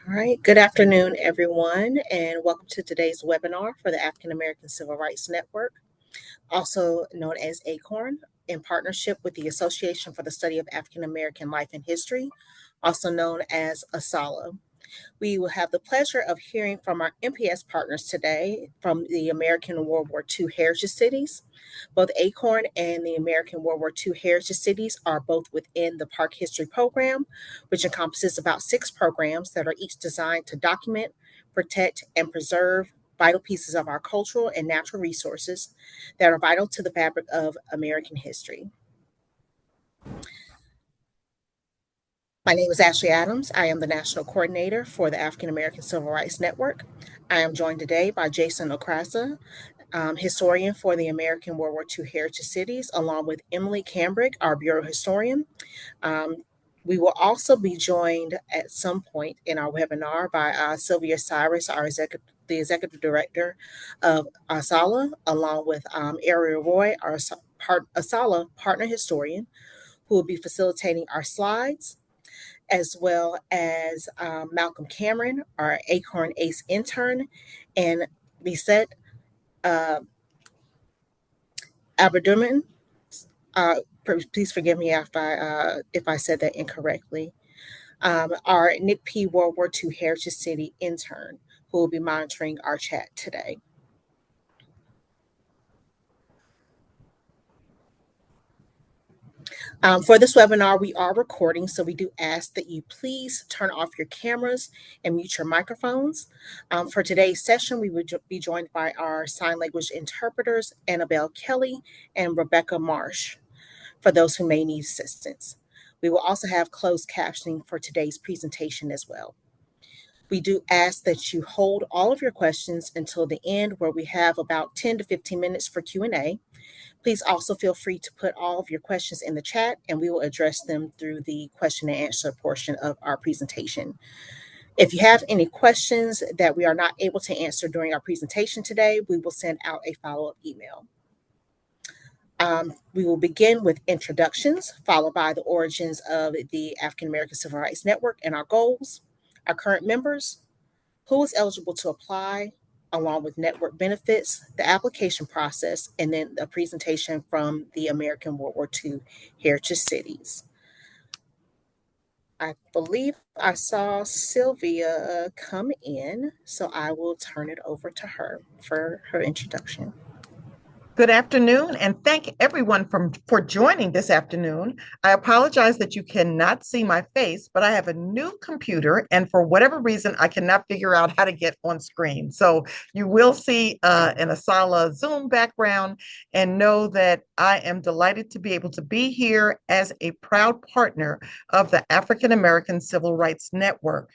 All right, good afternoon, everyone, and welcome to today's webinar for the African American Civil Rights Network, also known as ACORN, in partnership with the Association for the Study of African American Life and History, also known as ASALH. We will have the pleasure of hearing from our MPS partners today from the American World War II Heritage Cities. Both ACORN and the American World War II Heritage Cities are both within the Park History Program, which encompasses about 6 programs that are each designed to document, protect, and preserve vital pieces of our cultural and natural resources that are vital to the fabric of American history. My name is Ashley Adams. I am the National Coordinator for the African American Civil Rights Network. I am joined today by Jason Okrasa, historian for the American World War II Heritage Cities, along with Emily Cambrick, our Bureau Historian. We will also be joined at some point in our webinar by Sylvia Cyrus, the Executive Director of ASALH, along with Ariel Roy, our ASALH Partner Historian, who will be facilitating our slides, as well as Malcolm Cameron, our ACORN ACE intern, and Lisette Aberdurman. Please forgive me if I said that incorrectly. Our Nick P. World War II Heritage City intern, who will be monitoring our chat today. For this webinar, we are recording, so we do ask that you please turn off your cameras and mute your microphones. For today's session, we would be joined by our sign language interpreters, Annabelle Kelly and Rebecca Marsh, for those who may need assistance. We will also have closed captioning for today's presentation as well. We do ask that you hold all of your questions until the end, where we have about 10 to 15 minutes for Q&A. Please also feel free to put all of your questions in the chat, and we will address them through the question and answer portion of our presentation. If you have any questions that we are not able to answer during our presentation today, we will send out a follow-up email. We will begin with introductions, followed by the origins of the African American Civil Rights Network and our goals, our current members, who is eligible to apply, along with network benefits, the application process, and then a presentation from the American World War II Heritage Cities. I believe I saw Sylvia come in, so I will turn it over to her for her introduction. Good afternoon, and thank everyone for joining this afternoon. I apologize that you cannot see my face, but I have a new computer, and for whatever reason, I cannot figure out how to get on screen. So you will see an ASALH Zoom background, and know that I am delighted to be able to be here as a proud partner of the African American Civil Rights Network.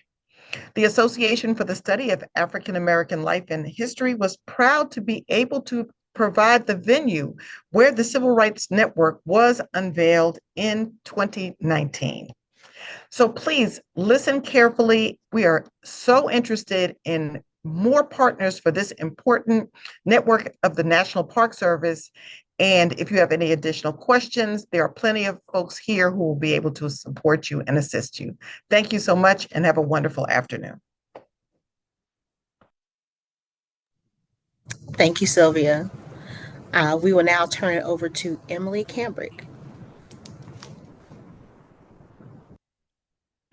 The Association for the Study of African American Life and History was proud to be able to provide the venue where the Civil Rights Network was unveiled in 2019. So please listen carefully. We are so interested in more partners for this important network of the National Park Service. And if you have any additional questions, there are plenty of folks here who will be able to support you and assist you. Thank you so much, and have a wonderful afternoon. Thank you, Sylvia. We will now turn it over to Emily Cambrick.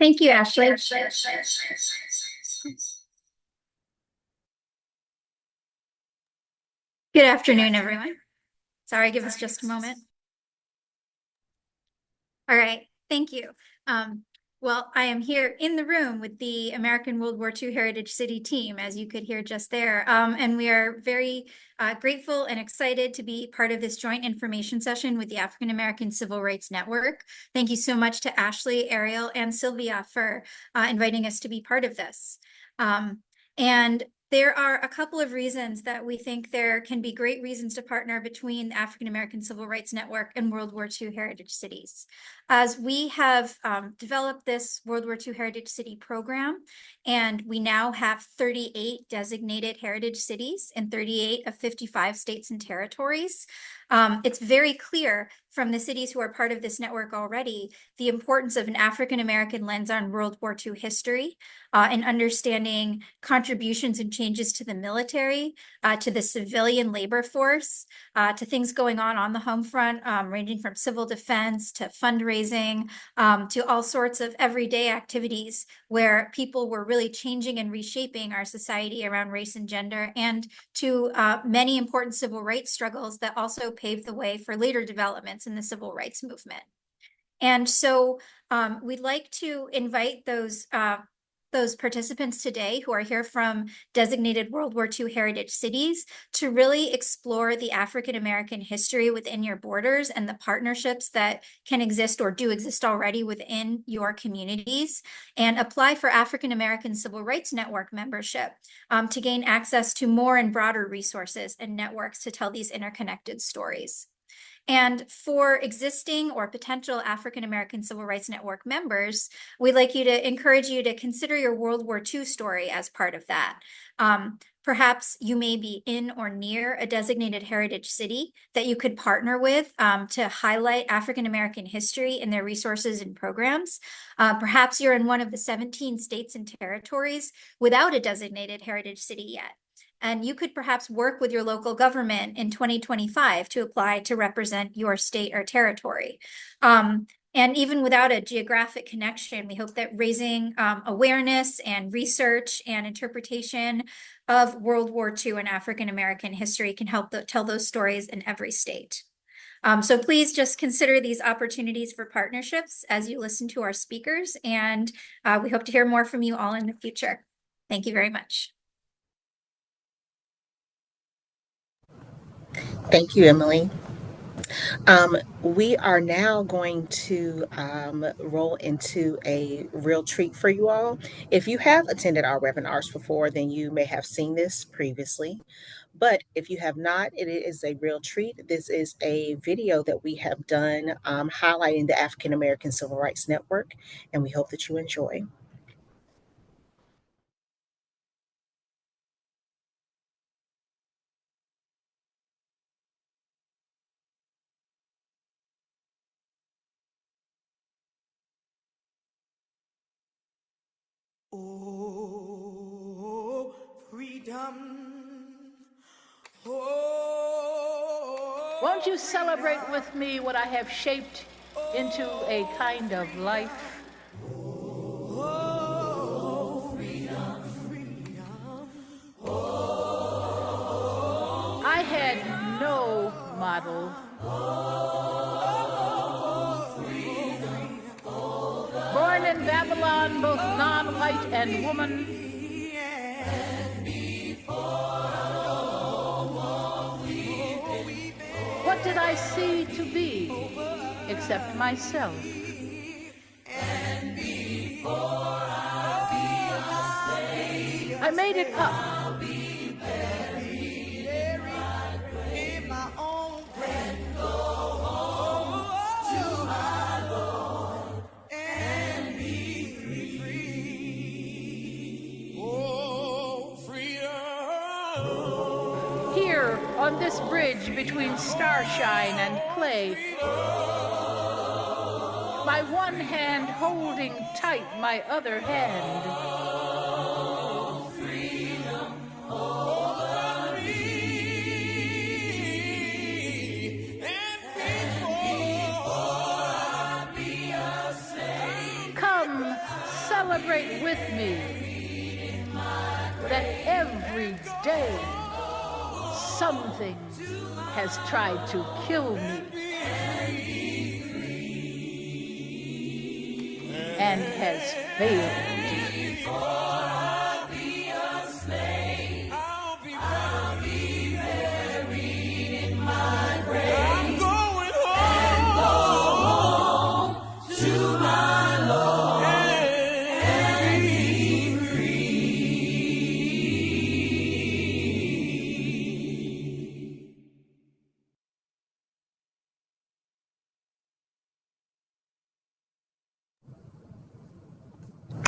Thank you, Ashley. Good afternoon, everyone. Sorry, give us just a moment. All right, thank you. Well, I am here in the room with the American World War II Heritage City team, as you could hear just there. And we are very grateful and excited to be part of this joint information session with the African American Civil Rights Network. Thank you so much to Ashley, Ariel, and Sylvia for inviting us to be part of this. And There are a couple of reasons that we think there can be great reasons to partner between the African American Civil Rights Network and World War II heritage cities. As we have developed this World War II Heritage City program, and we now have 38 designated heritage cities in 38 of 55 states and territories, it's very clear from the cities who are part of this network already the importance of an African American lens on World War II history, and understanding contributions and changes to the military, to the civilian labor force, to things going on the home front, ranging from civil defense to fundraising, to all sorts of everyday activities where people were really changing and reshaping our society around race and gender, and to many important civil rights struggles that also paved the way for later developments in the civil rights movement. And so we'd like to invite those participants today who are here from designated World War II heritage cities to really explore the African American history within your borders and the partnerships that can exist or do exist already within your communities, and apply for African American Civil Rights Network membership to gain access to more and broader resources and networks to tell these interconnected stories. And for existing or potential African American Civil Rights Network members, we'd like you to encourage you to consider your World War II story as part of that. Perhaps you may be in or near a designated heritage city that you could partner with to highlight African American history in their resources and programs. Perhaps you're in one of the 17 states and territories without a designated heritage city yet. And you could perhaps work with your local government in 2025 to apply to represent your state or territory. And even without a geographic connection, we hope that raising awareness and research and interpretation of World War II and African American history can help tell those stories in every state. So please just consider these opportunities for partnerships as you listen to our speakers, and we hope to hear more from you all in the future. Thank you very much. Thank you, Emily. We are now going to roll into a real treat for you all. If you have attended our webinars before, then you may have seen this previously. But if you have not, it is a real treat. This is a video that we have done highlighting the African American Civil Rights Network, and we hope that you enjoy. Oh, freedom. Oh, won't you celebrate with me what I have shaped into a kind of life? oh, freedom, freedom. I had no model. Born in Babylon, both non-white and woman. What did I see to be except myself? I made it up. In my own breath, go home to my Lord and be free. Oh, freedom. Here on this bridge between starshine and clay, my one hand holding tight my other hand. Come celebrate with me that every day something has tried to kill me and has failed. I'm going home to my Lord and be free.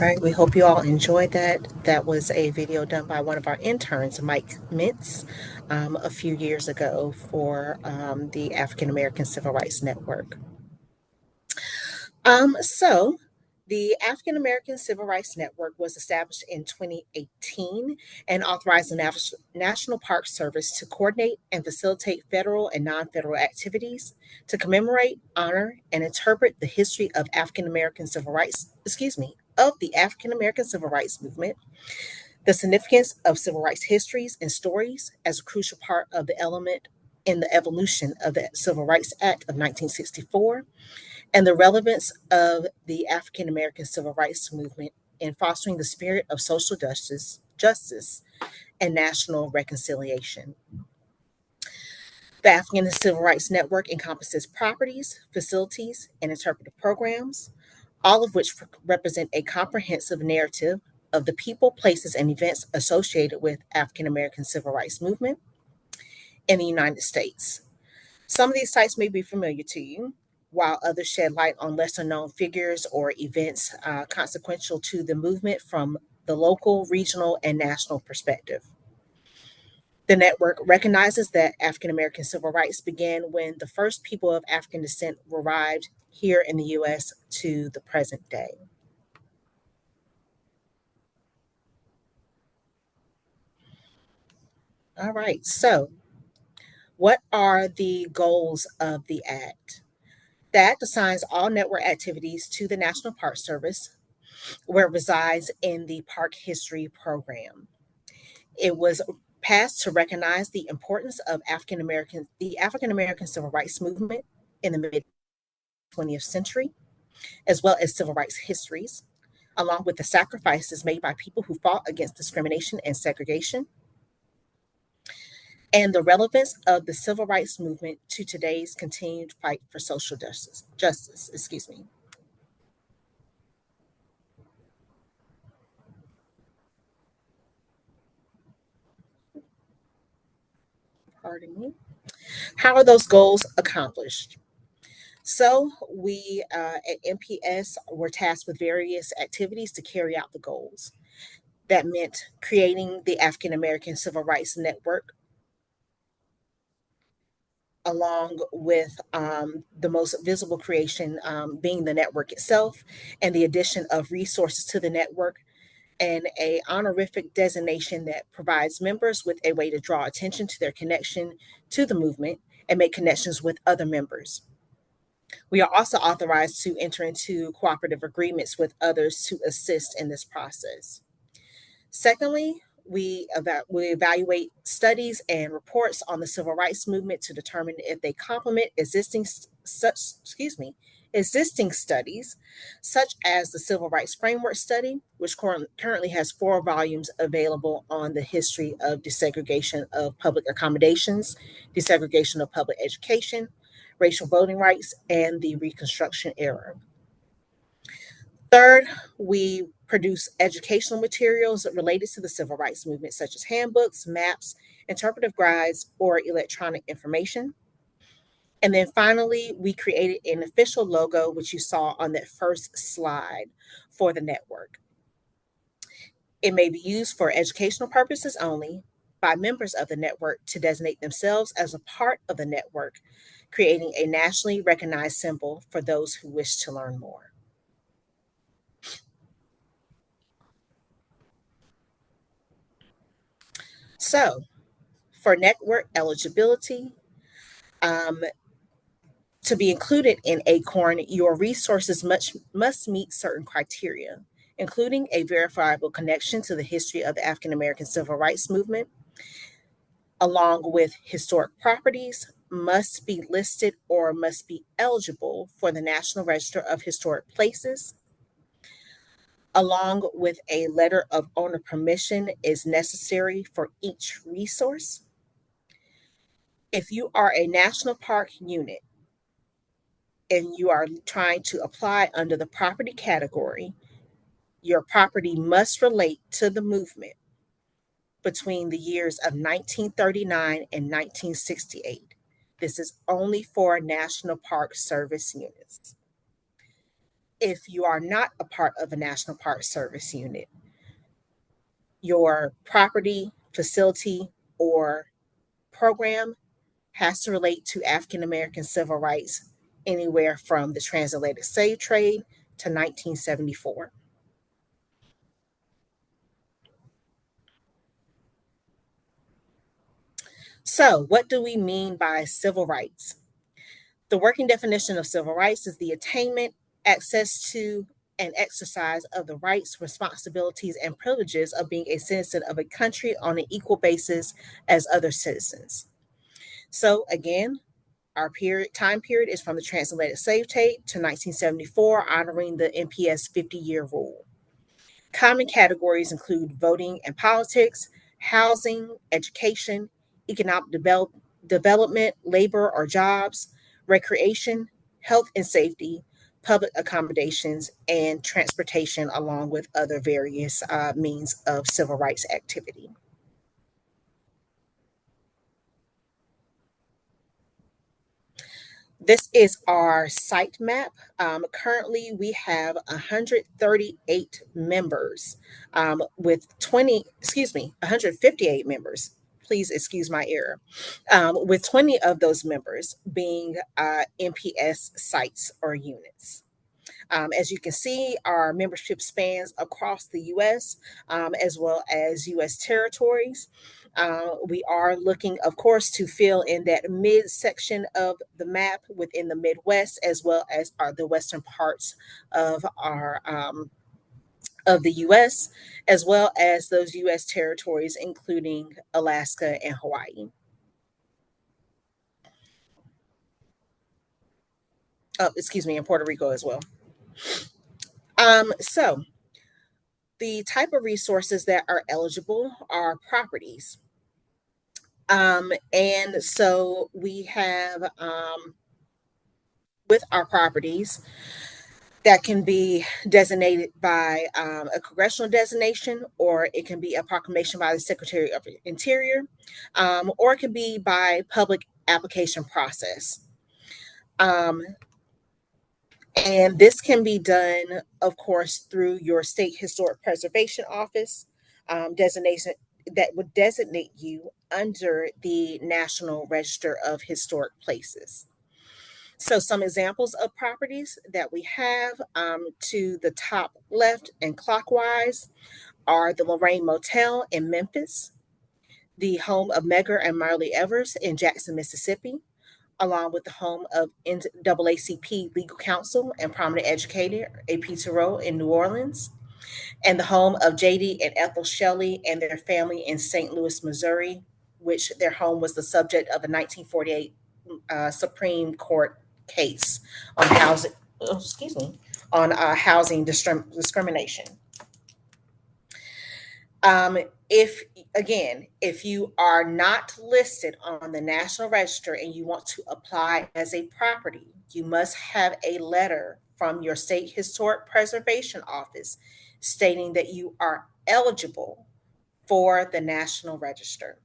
All right, we hope you all enjoyed that. That was a video done by one of our interns, Mike Mintz, a few years ago for the African American Civil Rights Network. So, the African American Civil Rights Network was established in 2018 and authorized the National Park Service to coordinate and facilitate federal and non federal activities to commemorate, honor, and interpret the history of African American civil rights, of the African American Civil Rights Movement, the significance of civil rights histories and stories as a crucial part of the element in the evolution of the Civil Rights Act of 1964 and the relevance of the African American civil rights movement in fostering the spirit of social justice and national reconciliation. The African Civil Rights Network encompasses properties, facilities, and interpretive programs, all of which represent a comprehensive narrative of the people, places, and events associated with African American civil rights movement in the United States. Some of these sites may be familiar to you, while others shed light on lesser known figures or events consequential to the movement from the local, regional, and national perspective. The network recognizes that African American civil rights began when the first people of African descent arrived here in the US to the present day. All right, so what are the goals of the Act? The Act assigns all network activities to the National Park Service, where it resides in the Park History Program. It was passed to recognize the importance of the African American civil rights movement in the mid 20th century, as well as civil rights histories, along with the sacrifices made by people who fought against discrimination and segregation, and the relevance of the civil rights movement to today's continued fight for social justice. Pardon me. How are those goals accomplished? So we at MPS were tasked with various activities to carry out the goals. That meant creating the African American Civil Rights Network, along with the most visible creation being the network itself, and the addition of resources to the network, and a honorific designation that provides members with a way to draw attention to their connection to the movement and make connections with other members. We are also authorized to enter into cooperative agreements with others to assist in this process. Secondly, we evaluate studies and reports on the civil rights movement to determine if they complement existing studies, such as the Civil Rights Framework Study, which currently has 4 volumes available on the history of desegregation of public accommodations, desegregation of public education, racial voting rights, and the Reconstruction era. Third, we produce educational materials related to the civil rights movement, such as handbooks, maps, interpretive guides, or electronic information. And then finally, we created an official logo, which you saw on that first slide for the network. It may be used for educational purposes only by members of the network to designate themselves as a part of the network, creating a nationally recognized symbol for those who wish to learn more. So, for network eligibility, um, to be included in ACORN, your resources must meet certain criteria, including a verifiable connection to the history of the African American Civil Rights Movement, along with historic properties, must be listed or must be eligible for the National Register of Historic Places, along with a letter of owner permission is necessary for each resource. If you are a national park unit and you are trying to apply under the property category, your property must relate to the movement between the years of 1939 and 1968. This is only for National Park Service units. if you are not a part of a National Park Service unit, your property, facility, or program has to relate to African American civil rights anywhere from the transatlantic slave trade to 1974. So, what do we mean by civil rights? The working definition of civil rights is the attainment, access to, and exercise of the rights, responsibilities, and privileges of being a citizen of a country on an equal basis as other citizens. So, again, our time period is from the transatlantic slave trade to 1974, honoring the NPS 50-year rule. Common categories include voting and politics, housing, education, economic development, labor or jobs, recreation, health and safety, public accommodations, and transportation, along with other various means of civil rights activity. This is our site map. Currently, we have 138 members with 158 members. Please excuse my error. With 20 of those members being NPS sites or units. As you can see, our membership spans across the US as well as US territories. We are looking, of course, to fill in that mid section of the map within the Midwest, as well as the western parts of our of the U.S., as well as those U.S. territories, including Alaska and Hawaii. Oh, excuse me, and Puerto Rico as well. So the type of resources that are eligible are properties. And so we have with our properties that can be designated by a congressional designation, or it can be a proclamation by the Secretary of the Interior, or it can be by public application process. And this can be done, of course, through your state historic preservation office designation that would designate you under the National Register of Historic Places. So some examples of properties that we have to the top left and clockwise are the Lorraine Motel in Memphis, the home of Medgar and Marley Evers in Jackson, Mississippi, along with the home of NAACP legal counsel and prominent educator A.P. Thoreau in New Orleans, and the home of J.D. and Ethel Shelley and their family in St. Louis, Missouri, which their home was the subject of a 1948 Supreme Court case on housing, on housing discrimination. If you are not listed on the National Register and you want to apply as a property, you must have a letter from your state historic preservation office stating that you are eligible for the National Register.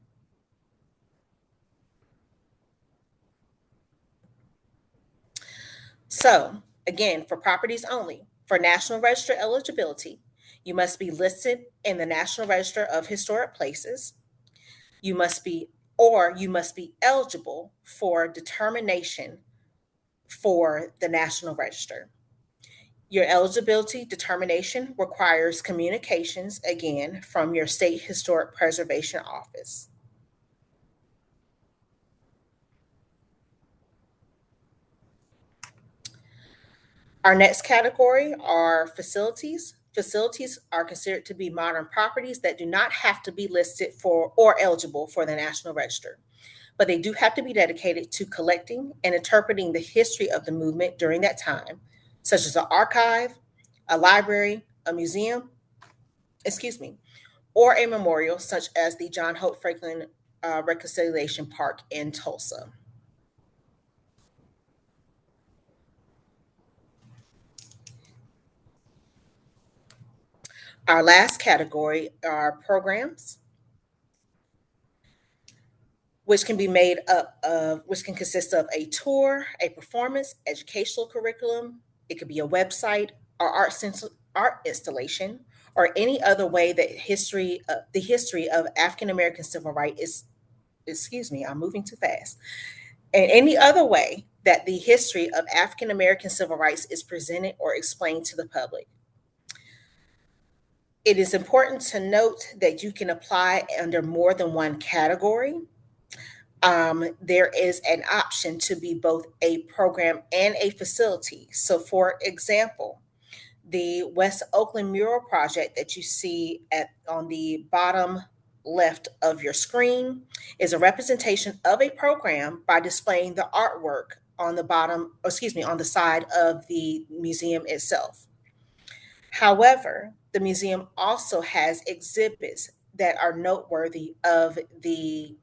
So, again, for properties only, for National Register eligibility, you must be listed in the National Register of Historic Places. You must be eligible for determination for the National Register. Your eligibility determination requires communications, again, from your state historic preservation office. Our next category are facilities. Facilities are considered to be modern properties that do not have to be listed for or eligible for the National Register, but they do have to be dedicated to collecting and interpreting the history of the movement during that time, such as an archive, a library, a museum, or a memorial, such as the John Hope Franklin Reconciliation Park in Tulsa. Our last category are programs, which can consist of a tour, a performance, educational curriculum. It could be a website or art installation, or any other way that the history of African American civil rights is, excuse me, I'm moving too fast, and any other way that the history of African American civil rights is presented or explained to the public. It is important to note that you can apply under more than one category. There is an option to be both a program and a facility. So, for example, the West Oakland mural project that you see on the bottom left of your screen is a representation of a program by displaying the artwork on the bottom, excuse me, on the side of the museum itself. However, the museum also has exhibits that are noteworthy of the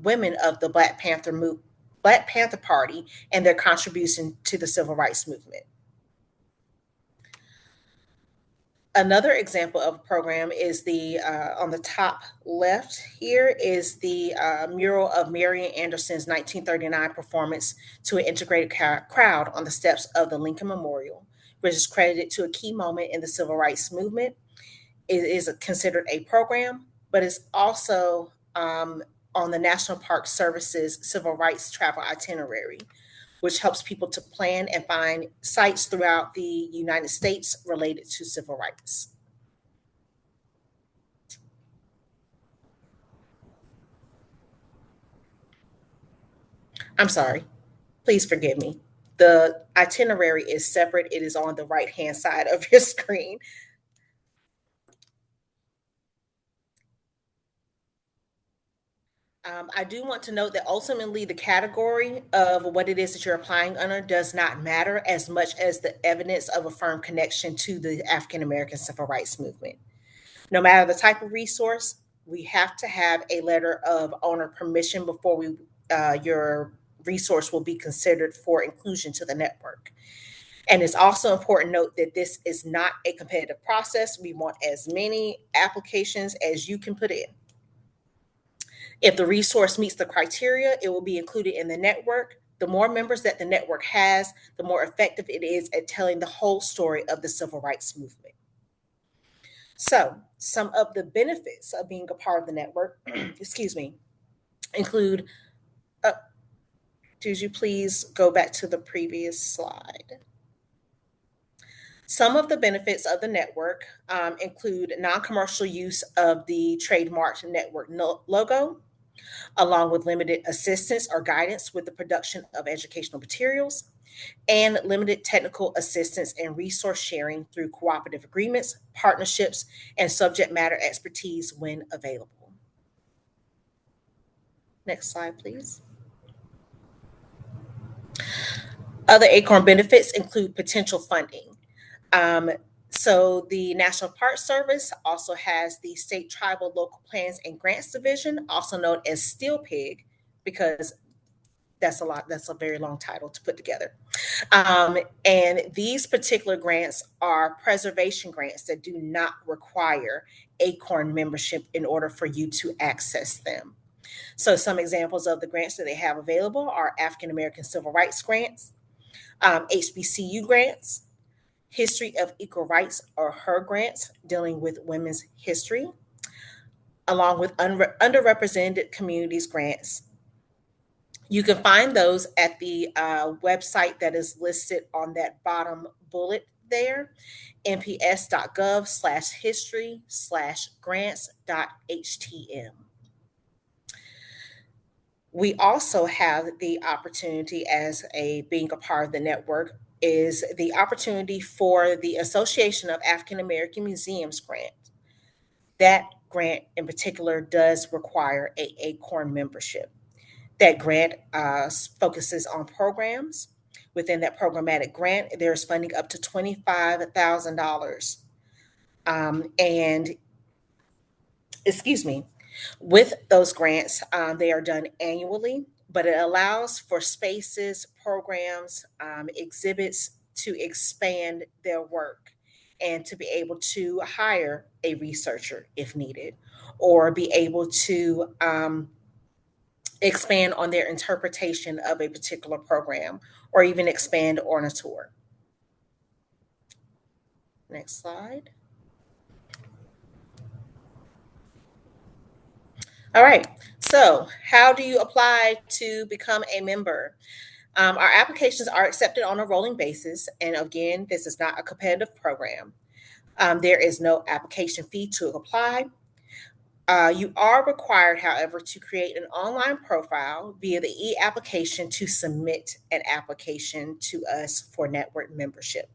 women of the Black Panther Party and their contribution to the civil rights movement. Another example of a program is the on the top left here is the mural of Marian Anderson's 1939 performance to an integrated crowd on the steps of the Lincoln Memorial, which is credited to a key moment in the civil rights movement. It is considered a program, but it's also on the National Park Service's civil rights travel itinerary, which helps people to plan and find sites throughout the United States related to civil rights. I'm sorry, please forgive me. The itinerary is separate. It is on the right-hand side of your screen. I do want to note that ultimately the category of what it is that you're applying under does not matter as much as the evidence of a firm connection to the African American civil rights movement. No matter the type of resource, we have to have a letter of owner permission before your resource will be considered for inclusion to the network. And it's also important to note that this is not a competitive process. We want as many applications as you can put in. If the resource meets the criteria, it will be included in the network. The more members that the network has, the more effective it is at telling the whole story of the civil rights movement. So, some of the benefits of being a part of the network, excuse me, include, could you please go back to the previous slide? Some of the benefits of the network include non-commercial use of the trademarked network logo, along with limited assistance or guidance with the production of educational materials, and limited technical assistance and resource sharing through cooperative agreements, partnerships, and subject matter expertise when available. Next slide, please. Other ACORN benefits include potential funding. So the National Park Service also has the State Tribal Local Plans and Grants Division, also known as STILPIG, because that's a very long title to put together. And these particular grants are preservation grants that do not require ACORN membership in order for you to access them. So some examples of the grants that they have available are African American Civil Rights grants, HBCU grants, History of Equal Rights or HER grants dealing with women's history, along with underrepresented communities grants. You can find those at the website that is listed on that bottom bullet there, nps.gov/history/grants.htm. We also have the opportunity as being a part of the network is the opportunity for the Association of African American Museums grant. That grant in particular does require a ACORN membership. That grant focuses on programs. Within that programmatic grant, there's funding up to $25,000. And excuse me, with those grants, they are done annually, but it allows for spaces, programs, exhibits to expand their work and to be able to hire a researcher if needed, or be able to expand on their interpretation of a particular program, or even expand on a tour. Next slide. All right, so how do you apply to become a member? Our applications are accepted on a rolling basis, and again, this is not a competitive program. There is no application fee to apply. You are required, however, to create an online profile via the e-application to submit an application to us for network membership.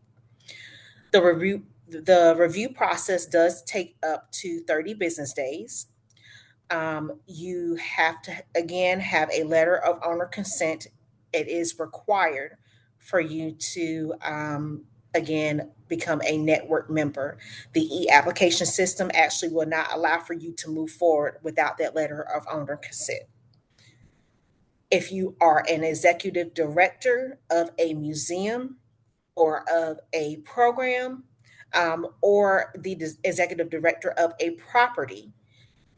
The review process does take up to 30 business days. You have to, again, have a letter of owner consent. It is required for you to, again, become a network member. The e-application system actually will not allow for you to move forward without that letter of owner consent. If you are an executive director of a museum or of a program, or the executive director of a property,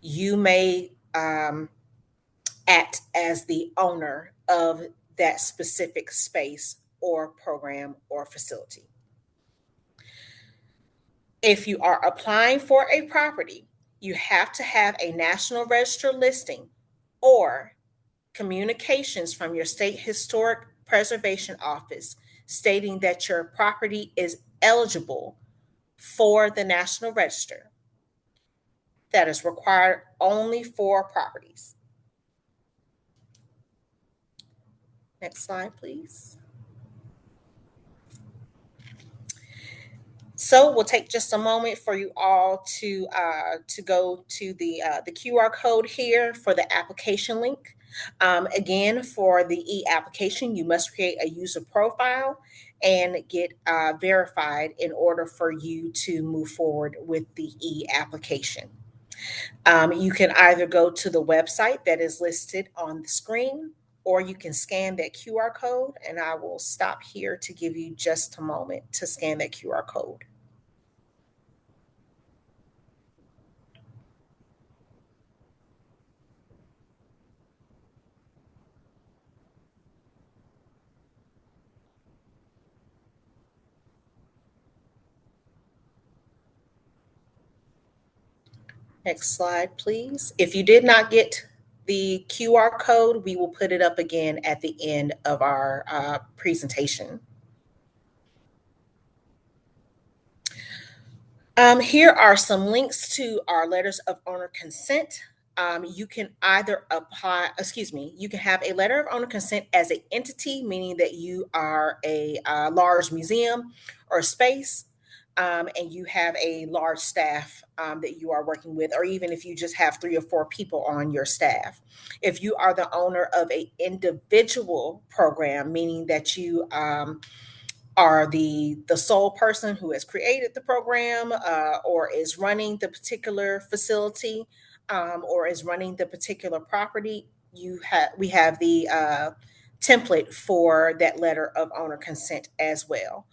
you may act as the owner of that specific space or program or facility. If you are applying for a property, you have to have a National Register listing or communications from your state historic preservation office stating that your property is eligible for the National Register. That is required only for properties. Next slide, please. So we'll take just a moment for you all to go to the QR code here for the application link. Again, for the e-application, you must create a user profile and get verified in order for you to move forward with the e-application. You can either go to the website that is listed on the screen, or you can scan that QR code, and I will stop here to give you just a moment to scan that QR code. Next slide, please. If you did not get the QR code, we will put it up again at the end of our presentation. Here are some links to our letters of owner consent. You can either you can have a letter of owner consent as an entity, meaning that you are a large museum or space, and you have a large staff that you are working with, or even if you just have 3 or 4 people on your staff. If you are the owner of an individual program, meaning that you are the sole person who has created the program, or is running the particular facility, or is running the particular property, we have the template for that letter of owner consent as well.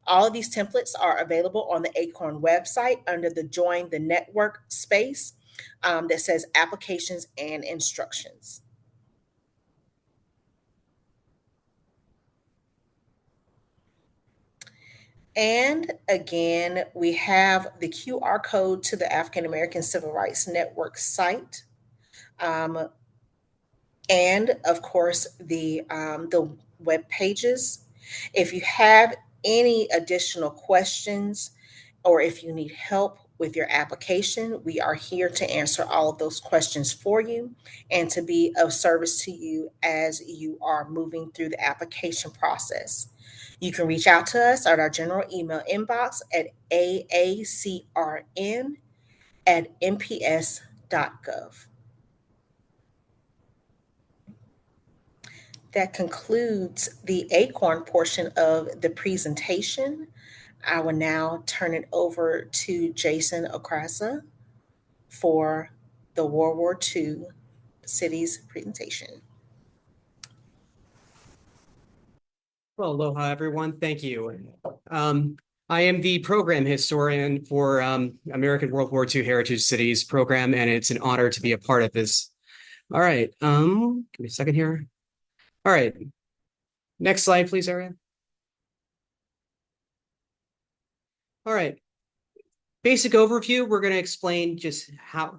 All of these templates are available on the ACORN website under the Join the Network space that says Applications and Instructions. And again, we have the QR code to the African American Civil Rights Network site. And of course, the web pages. If you have any additional questions, or if you need help with your application, we are here to answer all of those questions for you and to be of service to you as you are moving through the application process. You can reach out to us at our general email inbox at aacrn@nps.gov. That concludes the ACORN portion of the presentation. I will now turn it over to Jason Okrasa for the World War II cities presentation. Well, aloha, everyone. Thank you. I am the program historian for American World War II Heritage Cities program, and it's an honor to be a part of this. All right. Give me a second here. All right. Next slide, please, Ariane. All right. Basic overview, we're going to explain just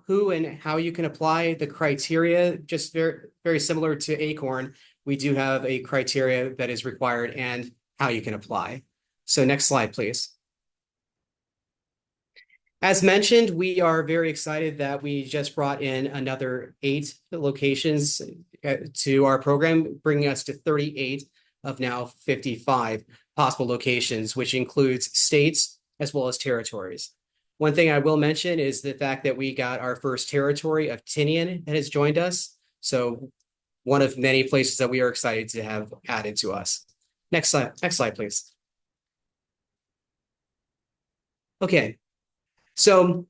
who and how you can apply the criteria, just very similar to ACORN. We do have a criteria that is required and how you can apply. So next slide, please. As mentioned, we are very excited that we just brought in another 8 locations to our program, bringing us to 38 of now 55 possible locations, which includes states as well as territories. One thing I will mention is the fact that we got our first territory of Tinian that has joined us. So one of many places that we are excited to have added to us. Next slide, please. Okay, so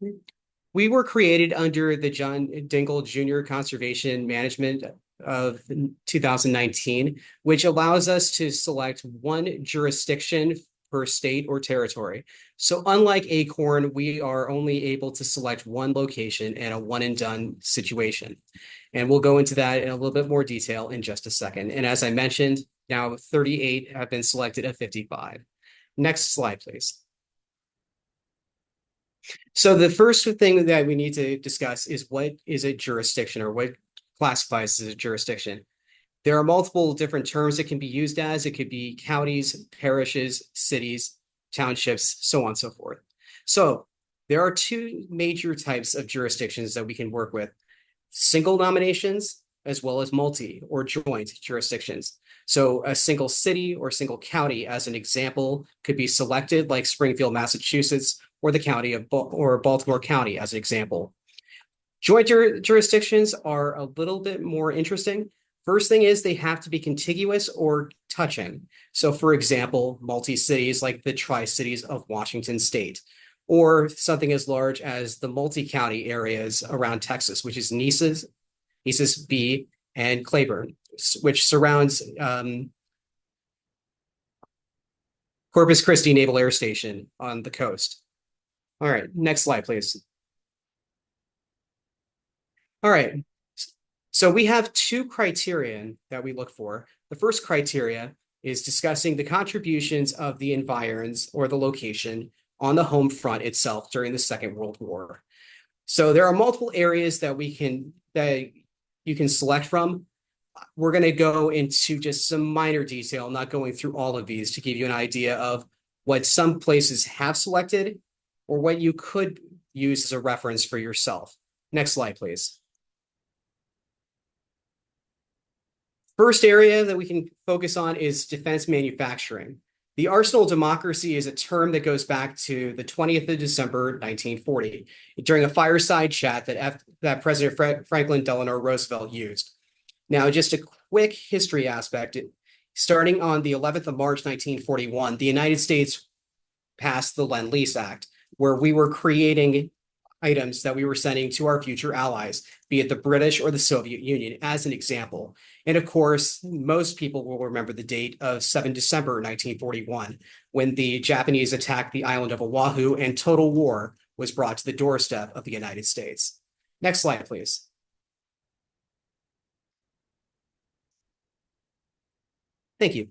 we were created under the John Dingell Jr. Conservation Management of 2019, which allows us to select one jurisdiction per state or territory. So unlike ACORN, we are only able to select one location and a one and done situation. And we'll go into that in a little bit more detail in just a second. And as I mentioned, now 38 have been selected of 55. Next slide, please. So the first thing that we need to discuss is what is a jurisdiction, or what classifies as a jurisdiction. There are multiple different terms it can be used as. It could be counties, parishes, cities, townships, so on and so forth. So there are 2 major types of jurisdictions that we can work with: single nominations as well as multi or joint jurisdictions. So a single city or single county, as an example, could be selected, like Springfield, Massachusetts, or the county of Baltimore County, as an example. Joint jurisdictions are a little bit more interesting. First thing is they have to be contiguous or touching. So for example, multi-cities like the Tri-Cities of Washington State, or something as large as the multi-county areas around Texas, which is Neches B, and Claiborne, which surrounds Corpus Christi Naval Air Station on the coast. All right, next slide, please. All right. So we have 2 criterion that we look for. The first criteria is discussing the contributions of the environs or the location on the home front itself during the Second World War. So there are multiple areas that you can select from. We're going to go into just some minor detail, not going through all of these, to give you an idea of what some places have selected or what you could use as a reference for yourself. Next slide, please. First area that we can focus on is defense manufacturing. The arsenal of democracy is a term that goes back to the 20th of December, 1940, during a fireside chat that President Franklin Delano Roosevelt used. Now, just a quick history aspect. Starting on the 11th of March, 1941, the United States passed the Lend-Lease Act, where we were creating items that we were sending to our future allies, be it the British or the Soviet Union, as an example. And of course, most people will remember the date of 7 December 1941, when the Japanese attacked the island of Oahu and total war was brought to the doorstep of the United States. Next slide, please. Thank you.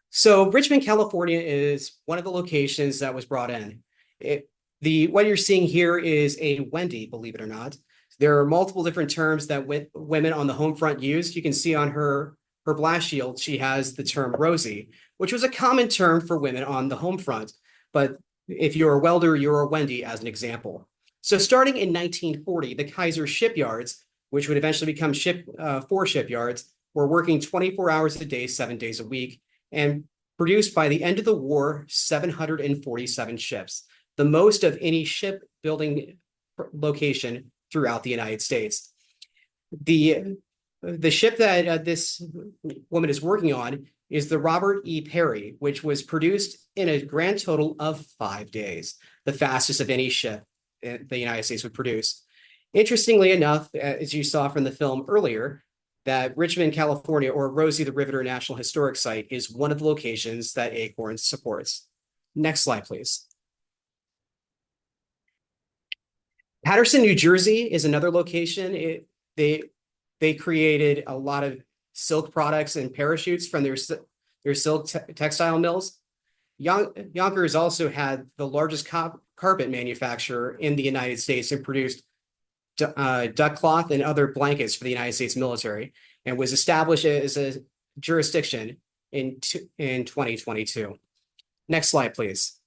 So Richmond, California is one of the locations that was brought in. What you're seeing here is a Wendy, believe it or not. There are multiple different terms that women on the home front used. You can see on her blast shield, she has the term Rosie, which was a common term for women on the home front. But if you're a welder, you're a Wendy, as an example. So starting in 1940, the Kaiser shipyards, which would eventually become four shipyards, were working 24 hours a day, 7 days a week, and produced by the end of the war 747 ships, the most of any shipbuilding location throughout the United States. The ship that this woman is working on is the Robert E. Perry, which was produced in a grand total of 5 days, the fastest of any ship the United States would produce. Interestingly enough, as you saw from the film earlier, that Richmond, California, or Rosie the Riveter National Historic Site, is one of the locations that ACORN supports. Next slide, please. Paterson, New Jersey is another location. They created a lot of silk products and parachutes from their silk textile mills. Yonkers also had the largest carpet manufacturer in the United States and produced duck cloth and other blankets for the United States military, and was established as a jurisdiction in 2022. Next slide, please.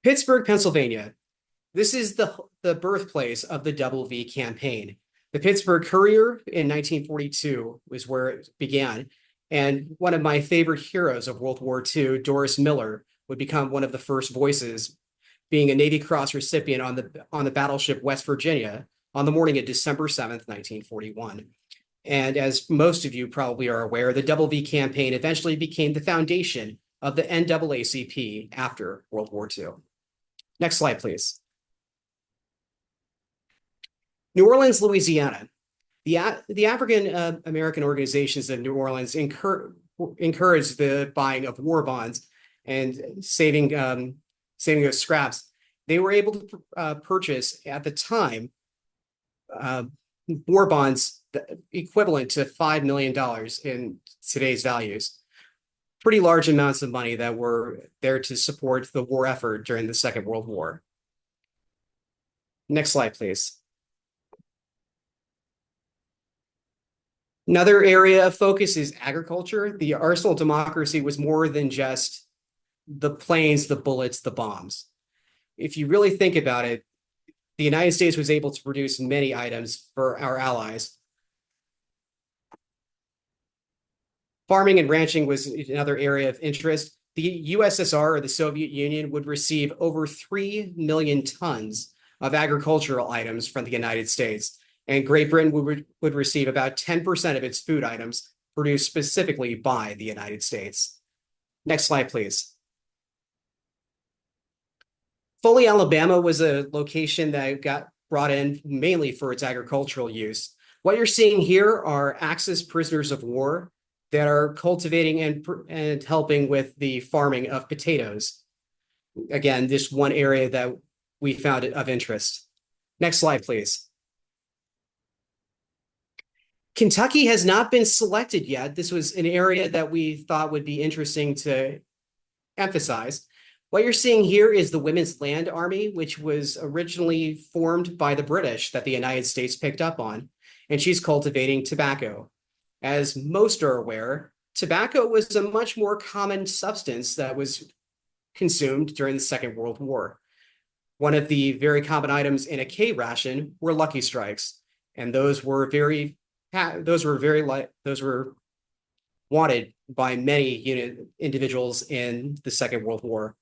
Pittsburgh, Pennsylvania. This is the birthplace of the Double V campaign. The Pittsburgh Courier in 1942 was where it began. And one of my favorite heroes of World War II, Doris Miller, would become one of the first voices, being a Navy Cross recipient on the battleship West Virginia on the morning of December 7th, 1941. And as most of you probably are aware, the Double V campaign eventually became the foundation of the NAACP after World War II. Next slide, please. New Orleans, Louisiana. The African American organizations in New Orleans encouraged the buying of war bonds and saving of scraps. They were able to purchase at the time war bonds equivalent to $5 million in today's values. Pretty large amounts of money that were there to support the war effort during the Second World War. Next slide, please. Another area of focus is agriculture. The arsenal of democracy was more than just the planes, the bullets, the bombs. If you really think about it, the United States was able to produce many items for our allies. Farming and ranching was another area of interest. The USSR, or the Soviet Union, would receive over 3 million tons of agricultural items from the United States. And Great Britain would receive about 10% of its food items produced specifically by the United States. Next slide, please. Foley, Alabama was a location that got brought in mainly for its agricultural use. What you're seeing here are Axis prisoners of war that are cultivating and helping with the farming of potatoes. Again, this one area that we found of interest. Next slide, please. Kentucky has not been selected yet. This was an area that we thought would be interesting to emphasize. What you're seeing here is the Women's Land Army, which was originally formed by the British that the United States picked up on, and she's cultivating tobacco. As most are aware, tobacco was a much more common substance that was consumed during the Second World War. One of the very common items in a K ration were Lucky Strikes, and those were wanted by many individuals in the Second World War.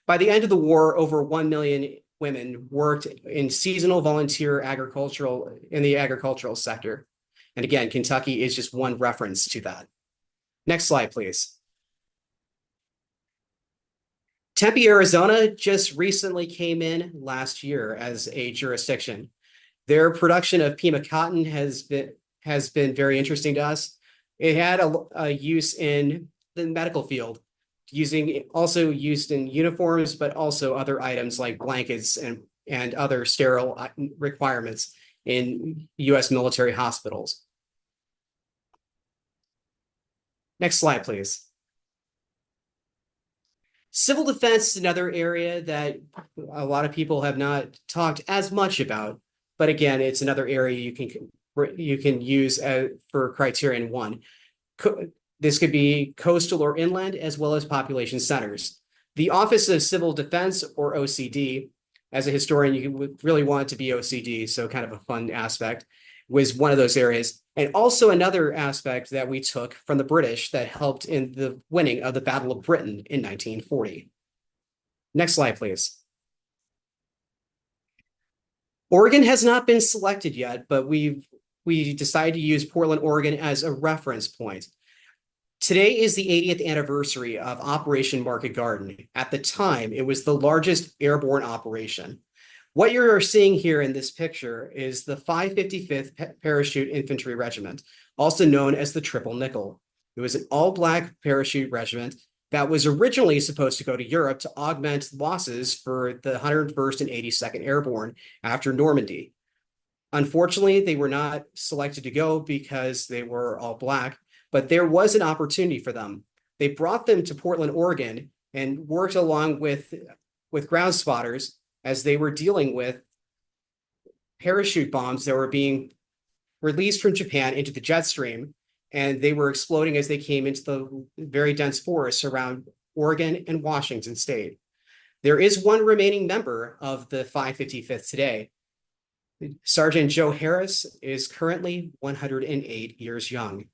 By the end of the war, over 1 million women worked in seasonal volunteer in the agricultural sector. And again, Kentucky is just one reference to that. Next slide, please. Tempe, Arizona just recently came in last year as a jurisdiction. Their production of Pima cotton has been very interesting to us. It had a use in the medical field, also used in uniforms, but also other items like blankets and other sterile requirements in U.S. military hospitals. Next slide, please. Civil defense is another area that a lot of people have not talked as much about, but again, it's another area you can use for criterion 1. This could be coastal or inland, as well as population centers. The Office of Civil Defense, or OCD, as a historian, you would really want it to be OCD, so kind of a fun aspect, was one of those areas. And also another aspect that we took from the British that helped in the winning of the Battle of Britain in 1940. Next slide, please. Oregon has not been selected yet, but we decided to use Portland, Oregon as a reference point. Today is the 80th anniversary of Operation Market Garden. At the time, it was the largest airborne operation. What you're seeing here in this picture is the 555th Parachute Infantry Regiment, also known as the Triple Nickel. It was an all-black parachute regiment that was originally supposed to go to Europe to augment losses for the 101st and 82nd Airborne after Normandy. Unfortunately, they were not selected to go because they were all black, but there was an opportunity for them. They brought them to Portland, Oregon and worked along with ground spotters as they were dealing with parachute bombs that were being released from Japan into the jet stream, and they were exploding as they came into the very dense forests around Oregon and Washington state. There is one remaining member of the 555th today. Sergeant Joe Harris is currently 108 years young.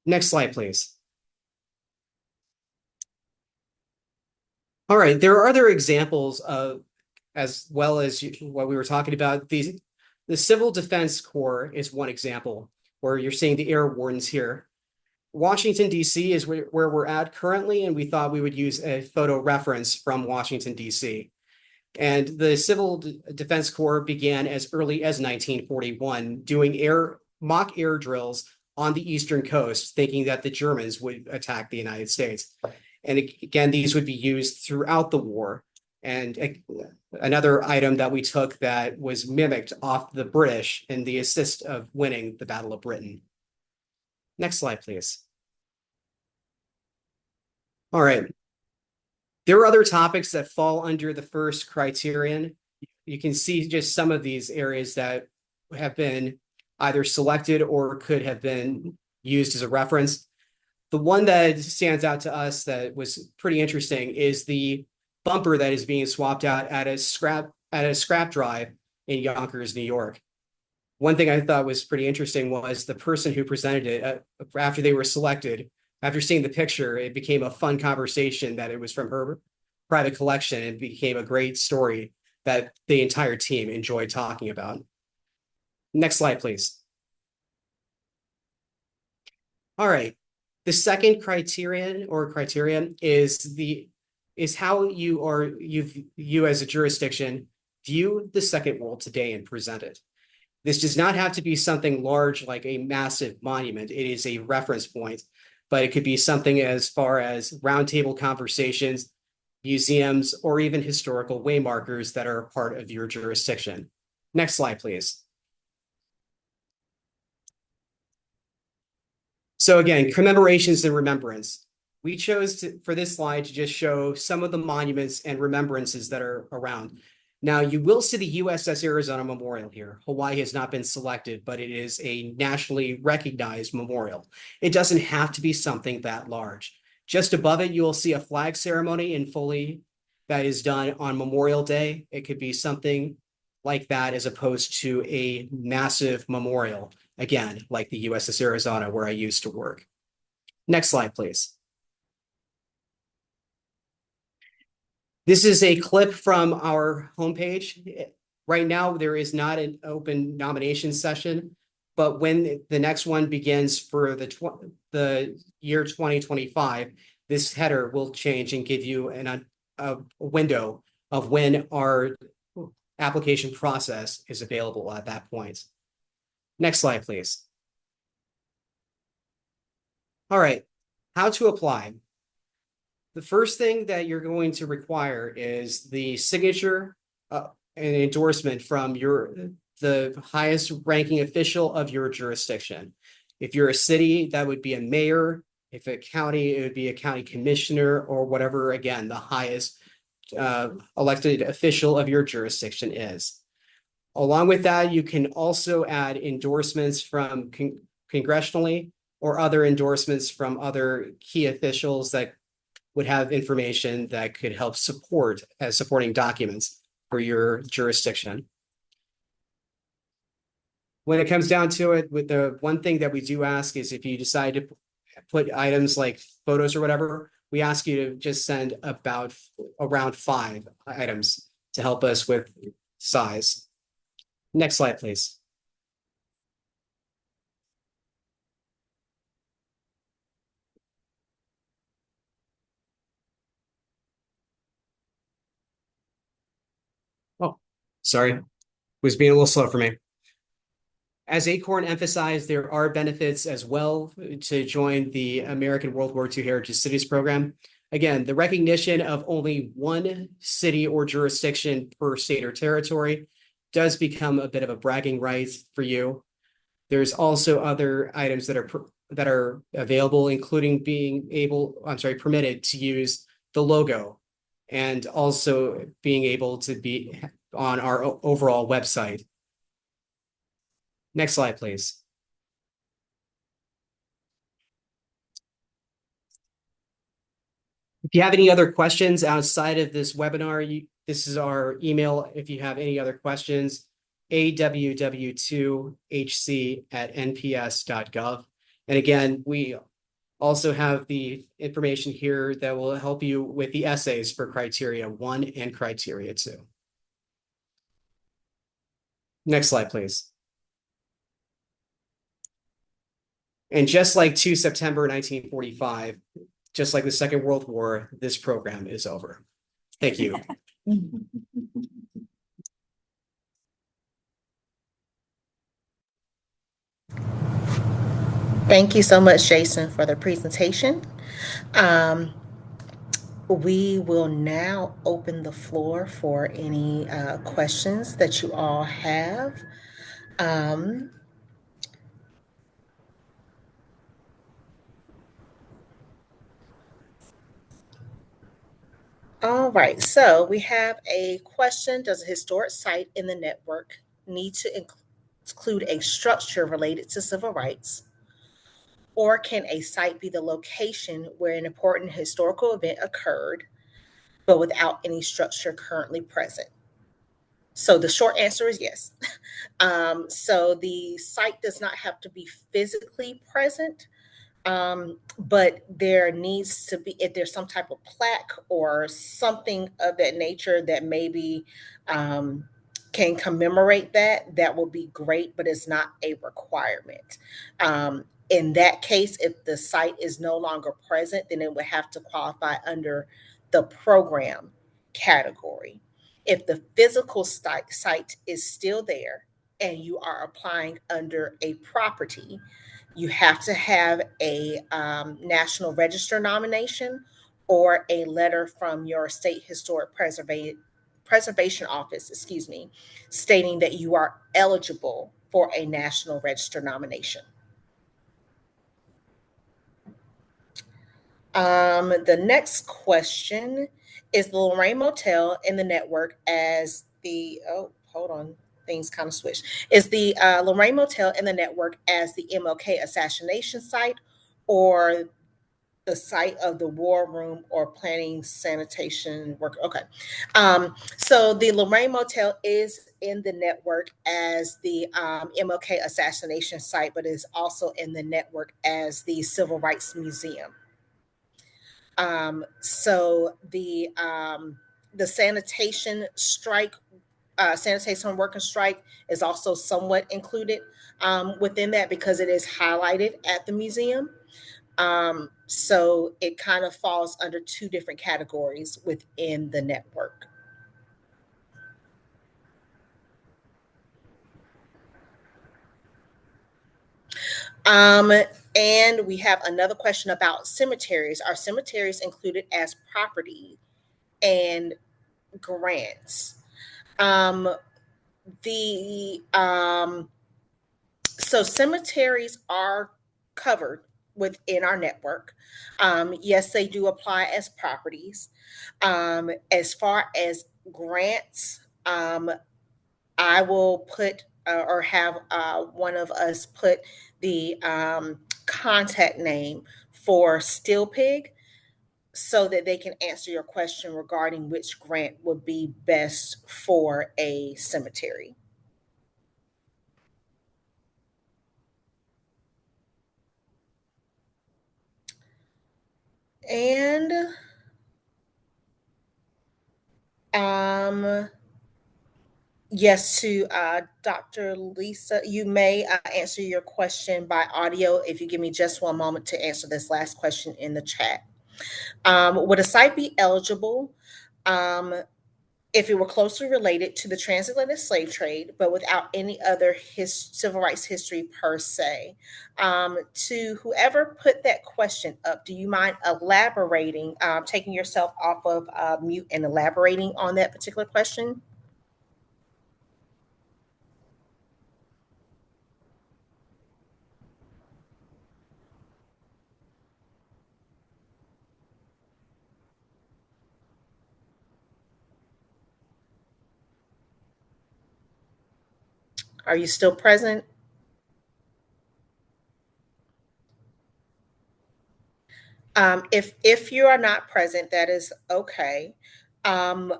Next slide, please. All right, there are other examples of, as well as what we were talking about. The Civil Defense Corps is one example where you're seeing the air wardens here. Washington, D.C. is where we're at currently, and we thought we would use a photo reference from Washington, D.C. And the Civil Defense Corps began as early as 1941 doing mock air drills on the Eastern Coast, thinking that the Germans would attack the United States. And again, these would be used throughout the war. And another item that we took that was mimicked off the British in the assist of winning the Battle of Britain. Next slide, please. All right. There are other topics that fall under the first criterion. You can see just some of these areas that have been either selected or could have been used as a reference. The one that stands out to us that was pretty interesting is the bumper that is being swapped out at a scrap drive in Yonkers, New York. One thing I thought was pretty interesting was the person who presented it after they were selected. After seeing the picture, it became a fun conversation that it was from her private collection and became a great story that the entire team enjoyed talking about. Next slide, please. All right. The second criterion is how you as a jurisdiction view the second world today and present it. This does not have to be something large like a massive monument. It is a reference point, but it could be something as far as roundtable conversations, museums, or even historical waymarkers that are part of your jurisdiction. Next slide, please. So again, commemorations and remembrance. We chose for this slide to just show some of the monuments and remembrances that are around. Now, you will see the USS Arizona Memorial here. Hawaii has not been selected, but it is a nationally recognized memorial. It doesn't have to be something that large. Just above it, you will see a flag ceremony in Foley that is done on Memorial Day. It could be something like that as opposed to a massive memorial, again, like the USS Arizona where I used to work. Next slide, please. This is a clip from our homepage. Right now, there is not an open nomination session, but when the next one begins for the year 2025, this header will change and give you a window of when our application process is available at that point. Next slide, please. All right, how to apply. The first thing that you're going to require is the signature and endorsement from the highest ranking official of your jurisdiction. If you're a city, that would be a mayor. If a county, it would be a county commissioner or whatever, again, the highest elected official of your jurisdiction is. Along with that, you can also add endorsements from congressionally or other endorsements from other key officials that would have information that could help support as supporting documents for your jurisdiction. When it comes down to it, with the one thing that we do ask is if you decide to put items like photos or whatever, we ask you to just send about around 5 items to help us with size. Next slide, please. Oh, sorry, was being a little slow for me. As ACORN emphasized, there are benefits as well to join the American World War II Heritage Cities program. Again, the recognition of only one city or jurisdiction per state or territory does become a bit of a bragging right for you. There's also other items that are available, including being permitted to use the logo, and also being able to be on our overall website. Next slide, please. If you have any other questions outside of this webinar, this is our email. If you have any other questions, AWWIIHC@nps.gov. And again, we also have the information here that will help you with the essays for criteria 1 and criteria 2. Next slide, please. And just like 2 September 1945, just like the Second World War, this program is over. Thank you. Thank you so much, Jason, for the presentation. We will now open the floor for any questions that you all have. All right, so we have a question. Does a historic site in the network need to include a structure related to civil rights? Or can a site be the location where an important historical event occurred, but without any structure currently present? So the short answer is yes. So the site does not have to be physically present, but there needs to be, if there's some type of plaque or something of that nature that maybe can commemorate that, that will be great, but it's not a requirement. In that case, if the site is no longer present, then it would have to qualify under the program category. If the physical site is still there and you are applying under a property, you have to have a National Register nomination or a letter from your state historic preservation office, stating that you are eligible for a National Register nomination. The next question is the Lorraine Motel in the network as the, oh, hold on, things kind of switched. Is the Lorraine Motel in the network as the MLK assassination site or the site of the war room or planning sanitation work? Okay. So the Lorraine Motel is in the network as the MLK assassination site, but is also in the network as the Civil Rights Museum. So the sanitation strike, sanitation worker strike is also somewhat included within that because it is highlighted at the museum. So it kind of falls under two different categories within the network. And we have another question about cemeteries. Are cemeteries included as property and grants? So cemeteries are covered within our network. Yes, they do apply as properties. As far as grants, I will put or have one of us put the contact name for Still Pig so that they can answer your question regarding which grant would be best for a cemetery. And yes, to Dr. Lisa, you may answer your question by audio if you give me just one moment to answer this last question in the chat. Would a site be eligible if it were closely related to the transatlantic slave trade, but without any other civil rights history per se? To whoever put that question up, do you mind elaborating, taking yourself off of mute and elaborating on that particular question? Are you still present? If you are not present, that is okay. Um,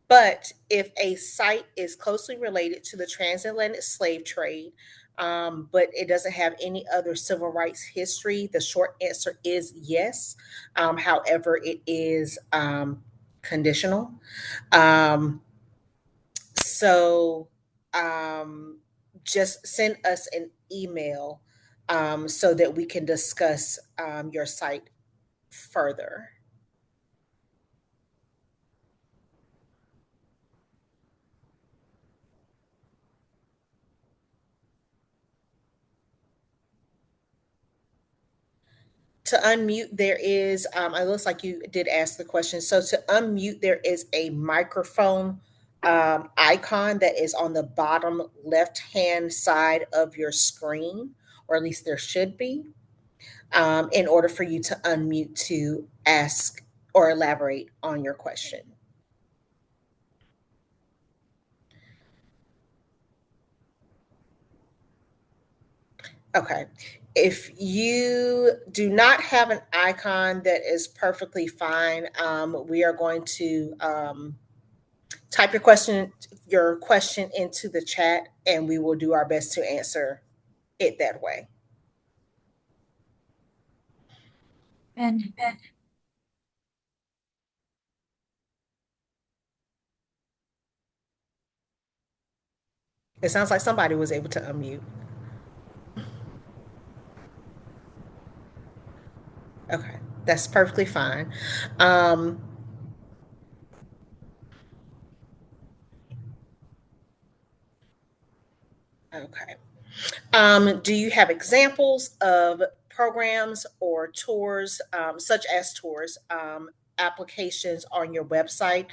but if a site is closely related to the transatlantic slave trade, but it doesn't have any other civil rights history, the short answer is yes. However, it is conditional. Um, so just send us an email so that we can discuss your site further. To unmute, there is, it looks like you did ask the question. So to unmute, there is a microphone icon that is on the bottom left-hand side of your screen, or at least there should be, in order for you to unmute to ask or elaborate on your question. Okay. If you do not have an icon, that is perfectly fine. We are going to type your question into the chat, and we will do our best to answer it that way. And It sounds like somebody was able to unmute. Okay, that's perfectly fine. Okay. Do you have examples of programs or tours, such as tours, applications on your website?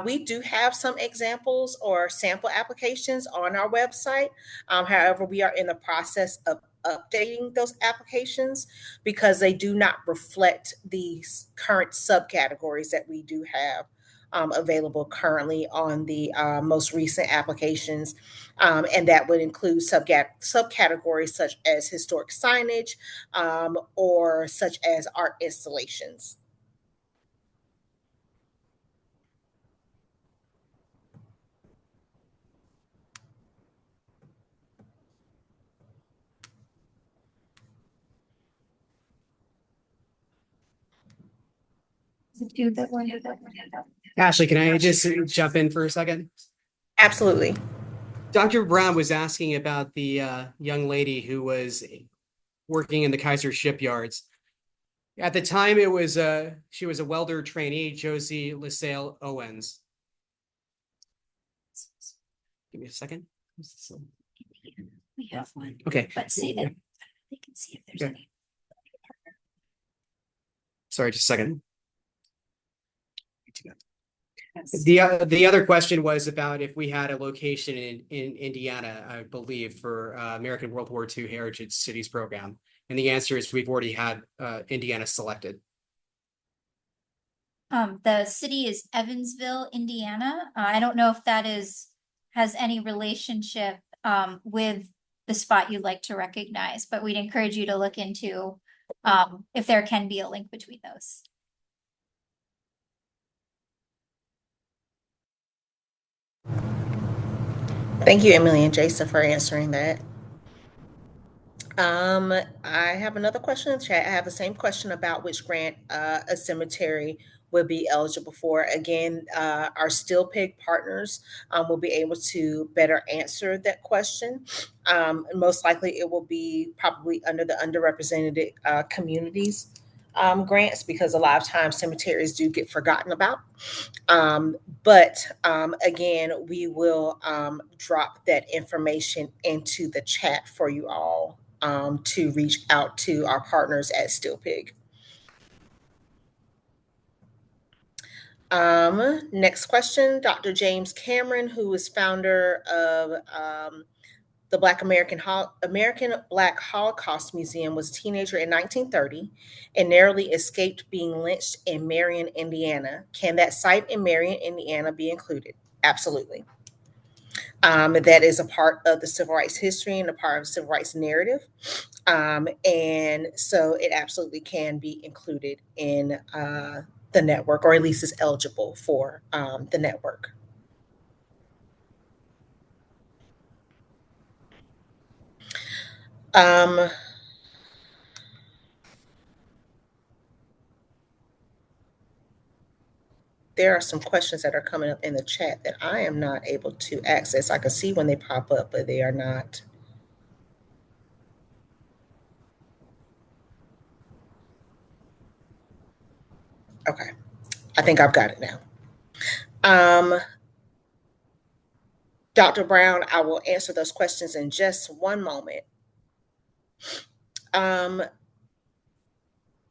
We do have some examples or sample applications on our website. However, we are in the process of updating those applications because they do not reflect the current subcategories that we do have available currently on the most recent applications. And that would include subcategories such as historic signage or such as art installations. do that one. Ashley, can I just jump in for a second? Absolutely. Dr. Brown was asking about the young lady who was working in the Kaiser shipyards. At the time, she was a welder trainee, Josie LaSalle Owens. Give me a second. We have one. Okay. But say that they can see if there's any. Sorry, just a second. The other question was about if we had a location in Indiana, I believe, for American World War II Heritage Cities program. And the answer is we've already had Indiana selected. The city is Evansville, Indiana. I don't know if that has any relationship with the spot you'd like to recognize, but we'd encourage you to look into if there can be a link between those. Thank you, Emily and Jason, for answering that. I have another question in the chat. I have the same question about which grant a cemetery would be eligible for. Again, our Still Pig partners will be able to better answer that question. Most likely it will be probably under the underrepresented communities grants, because a lot of times cemeteries do get forgotten about. But again, we will drop that information into the chat for you all to reach out to our partners at Still Pig. Next question, Dr. James Cameron, who is founder of the American Black Holocaust Museum, was a teenager in 1930 and narrowly escaped being lynched in Marion, Indiana. Can that site in Marion, Indiana be included? Absolutely. that is a part of the civil rights history and a part of the civil rights narrative. And so it absolutely can be included in the network, or at least is eligible for the network. Um, there are some questions that are coming up in the chat that I am not able to access. I can see when they pop up, but they are not. Okay, I think I've got it now. Dr. Brown, I will answer those questions in just one moment.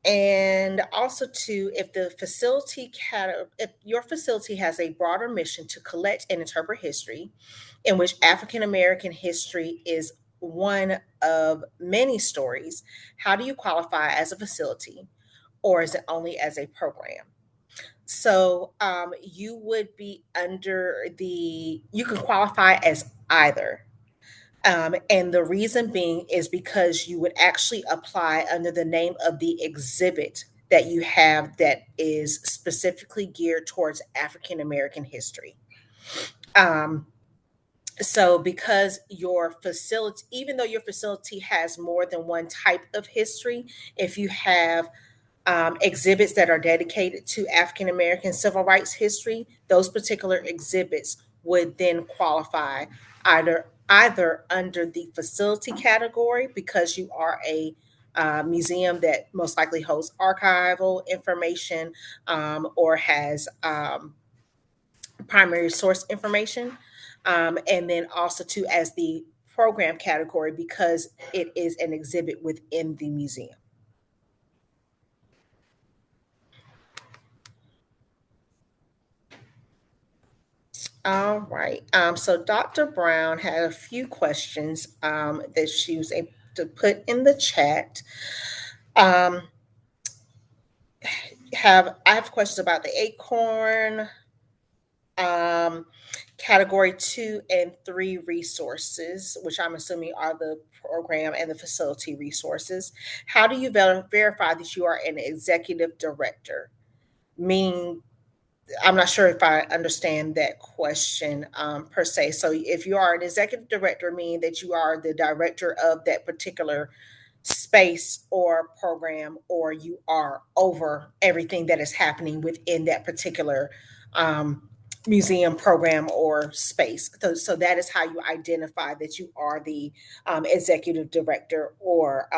And also too, if your facility has a broader mission to collect and interpret history, in which African American history is one of many stories, how do you qualify as a facility, or is it only as a program? So you would be you can qualify as either. And the reason being is because you would actually apply under the name of the exhibit that you have that is specifically geared towards African American history. So because your facility, even though your facility has more than one type of history, if you have exhibits that are dedicated to African American civil rights history, those particular exhibits would then qualify either under the facility category, because you are a museum that most likely holds archival information, or has primary source information, and then also too as the program category, because it is an exhibit within the museum. All right. So Dr. Brown had a few questions that she was able to put in the chat. I have questions about the ACORN, category 2 and 3 resources, which I'm assuming are the program and the facility resources. How do you verify that you are an executive director? Meaning, I'm not sure if I understand that question per se. So if you are an executive director, meaning that you are the director of that particular space or program, or you are over everything that is happening within that particular museum, program, or space. So that is how you identify that you are the executive director or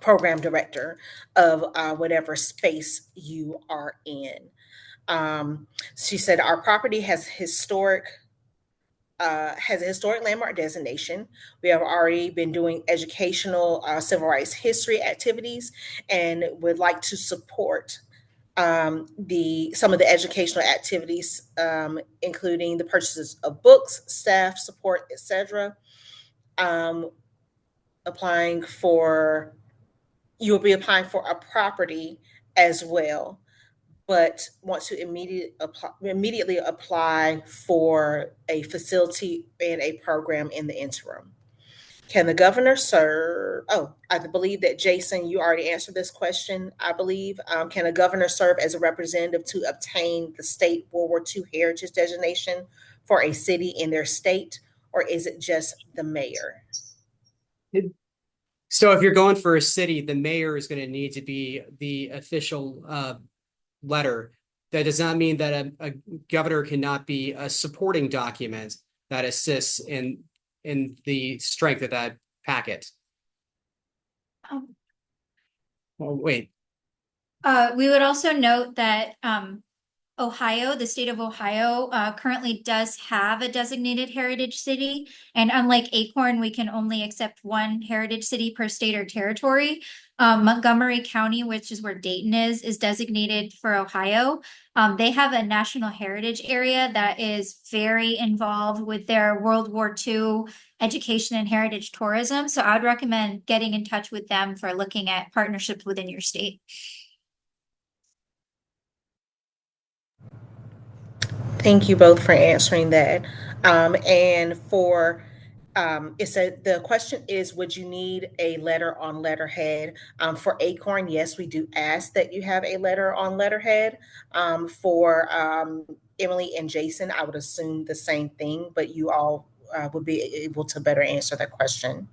program director of whatever space you are in. She said our property has a historic landmark designation. We have already been doing educational civil rights history activities, and would like to support some of the educational activities, including the purchases of books, staff support, etc. Applying for You'll be applying for a property as well, but want to immediately apply for a facility and a program in the interim. Can the governor serve? Oh, I believe that Jason, you already answered this question, I believe. Can a governor serve as a representative to obtain the state World War II heritage designation for a city in their state, or is it just the mayor? So if you're going for a city, the mayor is going to need to be the official letter. That does not mean that a governor cannot be a supporting document that assists in the strength of that packet. Oh, wait. We would also note that Ohio, the state of Ohio, currently does have a designated heritage city. And unlike ACORN, we can only accept one heritage city per state or territory. Montgomery County, which is where Dayton is designated for Ohio. They have a national heritage area that is very involved with their World War II education and heritage tourism. So I would recommend getting in touch with them for looking at partnerships within your state. Thank you both for answering that. And for it said the question is, would you need a letter on letterhead? For Acorn, yes, we do ask that you have a letter on letterhead. For Emily and Jason, I would assume the same thing, but you all would be able to better answer that question.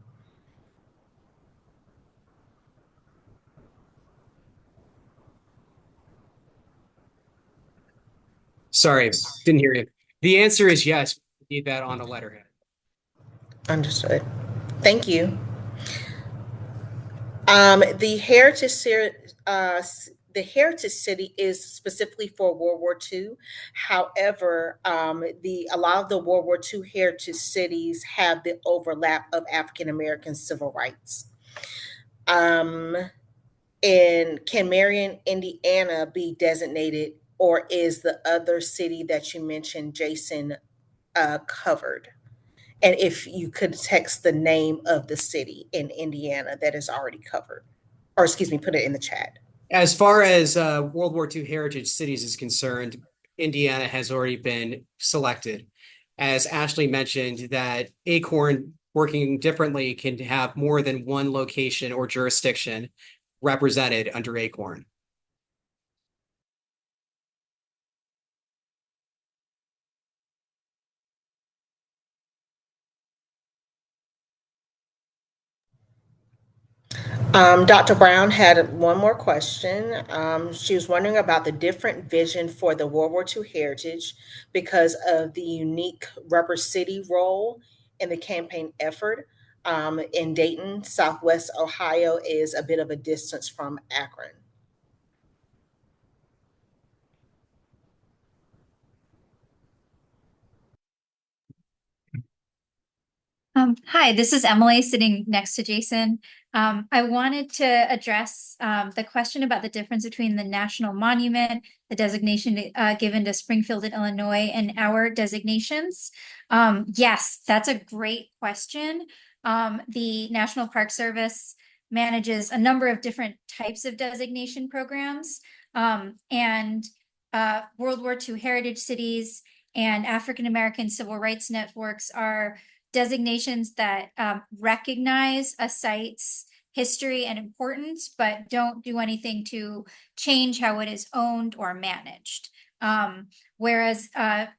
Sorry, didn't hear you. The answer is yes, we need that on a letterhead. Understood. Thank you. The the Heritage City is specifically for World War II. However, a lot of the World War II Heritage Cities have the overlap of African American civil rights. Um, and can Marion, Indiana, be designated, or is the other city that you mentioned, Jason, covered? And if you could text the name of the city in Indiana that is already covered, or excuse me, put it in the chat. As far as World War II heritage cities is concerned, Indiana has already been selected. As Ashley mentioned, that ACORN working differently can have more than one location or jurisdiction represented under ACORN. Dr. Brown had one more question. She was wondering about the different vision for the World War II heritage because of the unique rubber city role in the campaign effort. In Dayton, Southwest Ohio is a bit of a distance from Akron. Hi, this is Emily sitting next to Jason. I wanted to address the question about the difference between the national monument, the designation given to Springfield and Illinois, and our designations. Yes, that's a great question. The National Park Service manages a number of different types of designation programs, and World War II heritage cities and African American civil rights networks are designations that recognize a site's history and importance, but don't do anything to change how it is owned or managed. Whereas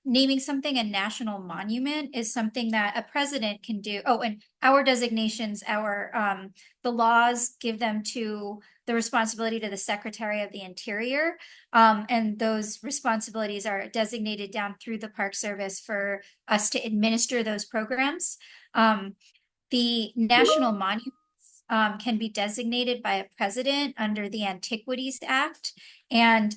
naming something a national monument is something that a president can do. Oh, and our designations, the laws give them to the responsibility to the Secretary of the Interior. And those responsibilities are designated down through the Park Service for us to administer those programs. The national monuments can be designated by a president under the Antiquities Act. And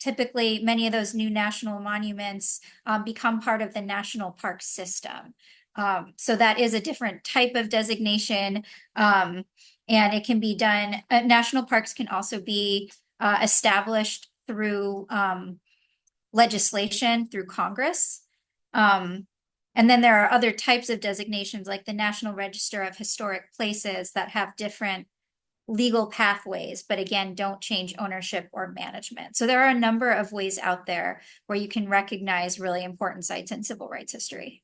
typically, many of those new national monuments become part of the national park system. So that is a different type of designation. And it can be done, national parks can also be established through legislation through Congress. And then there are other types of designations like the National Register of Historic Places that have different legal pathways, but again, don't change ownership or management. So there are a number of ways out there where you can recognize really important sites in civil rights history.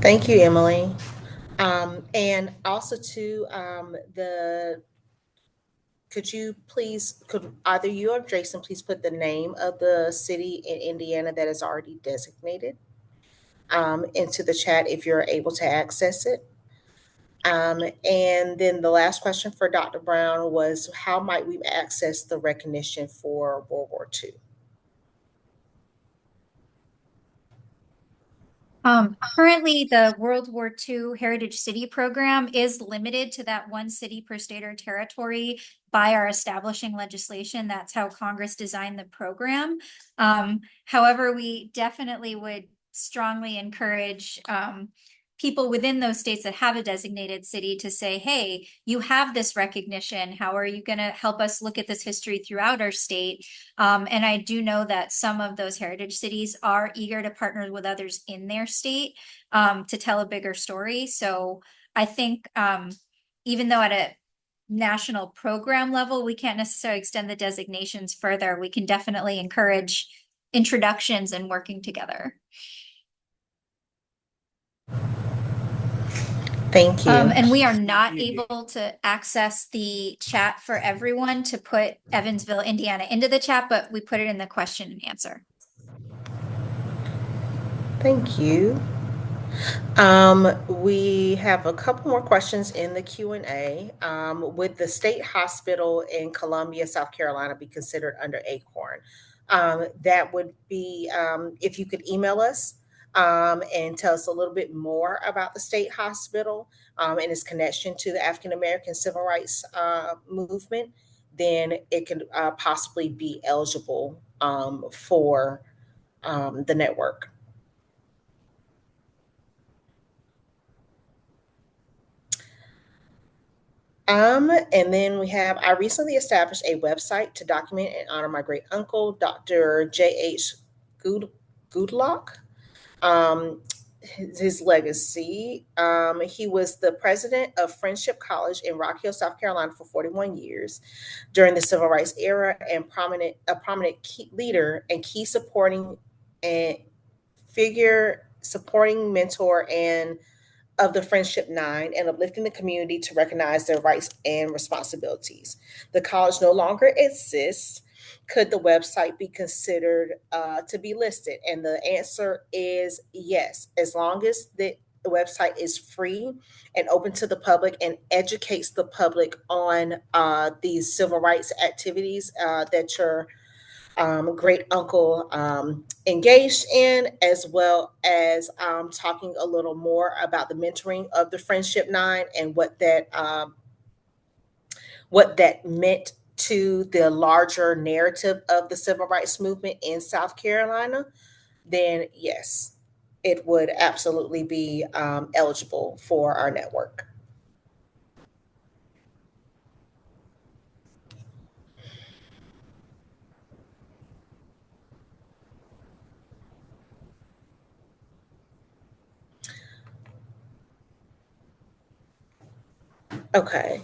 Thank you, Emily. And also to could either you or Jason please put the name of the city in Indiana that is already designated into the chat if you're able to access it. And then the last question for Dr. Brown was, how might we access the recognition for World War II? Currently, the World War II Heritage City program is limited to that one city per state or territory by our establishing legislation. That's how Congress designed the program. However, we definitely would strongly encourage people within those states that have a designated city to say, hey, you have this recognition. How are you going to help us look at this history throughout our state? And I do know that some of those heritage cities are eager to partner with others in their state to tell a bigger story. So I think even though at a national program level, we can't necessarily extend the designations further. We can definitely encourage introductions and working together. Thank you. And we are not able to access the chat for everyone to put Evansville, Indiana into the chat, but we put it in the question and answer. Thank you. We have a couple more questions in the Q&A. Would the state hospital in Columbia, South Carolina be considered under ACORN? That would be, if you could email us and tell us a little bit more about the state hospital and its connection to the African American civil rights movement, then it could possibly be eligible for the network. And then we have, I recently established a website to document and honor my great uncle, Dr. J.H. Goodlock, his legacy. He was the president of Friendship College in Rock Hill, South Carolina for 41 years during the Civil Rights era and a prominent key leader and key supporting and supporting mentor and of the Friendship Nine and uplifting the community to recognize their rights and responsibilities. The college no longer exists. Could the website be considered to be listed? And the answer is yes, as long as the website is free and open to the public and educates the public on these civil rights activities that your great uncle engaged in, as well as talking a little more about the mentoring of the Friendship Nine and what that meant to the larger narrative of the civil rights movement in South Carolina, then yes, it would absolutely be eligible for our network. Okay.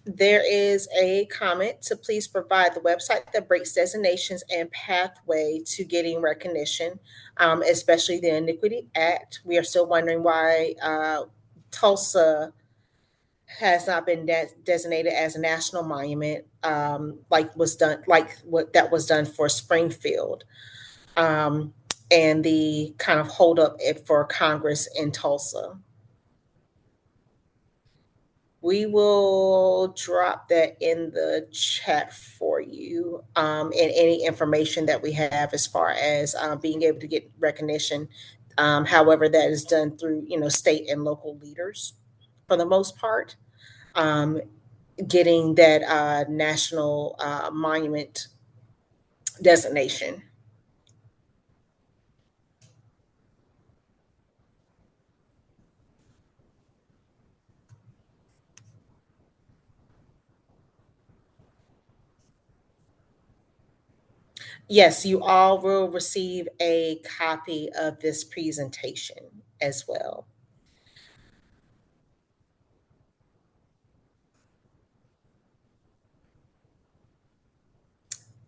There is a comment to please provide the website that breaks designations and pathway to getting recognition, especially the Iniquity Act. We are still wondering why Tulsa has not been designated as a national monument, like what that was done for Springfield, and the kind of holdup for Congress in Tulsa. We will drop that in the chat for you, and any information that we have as far as being able to get recognition. However, that is done through state and local leaders for the most part. Getting that national monument designation. Yes, you all will receive a copy of this presentation as well.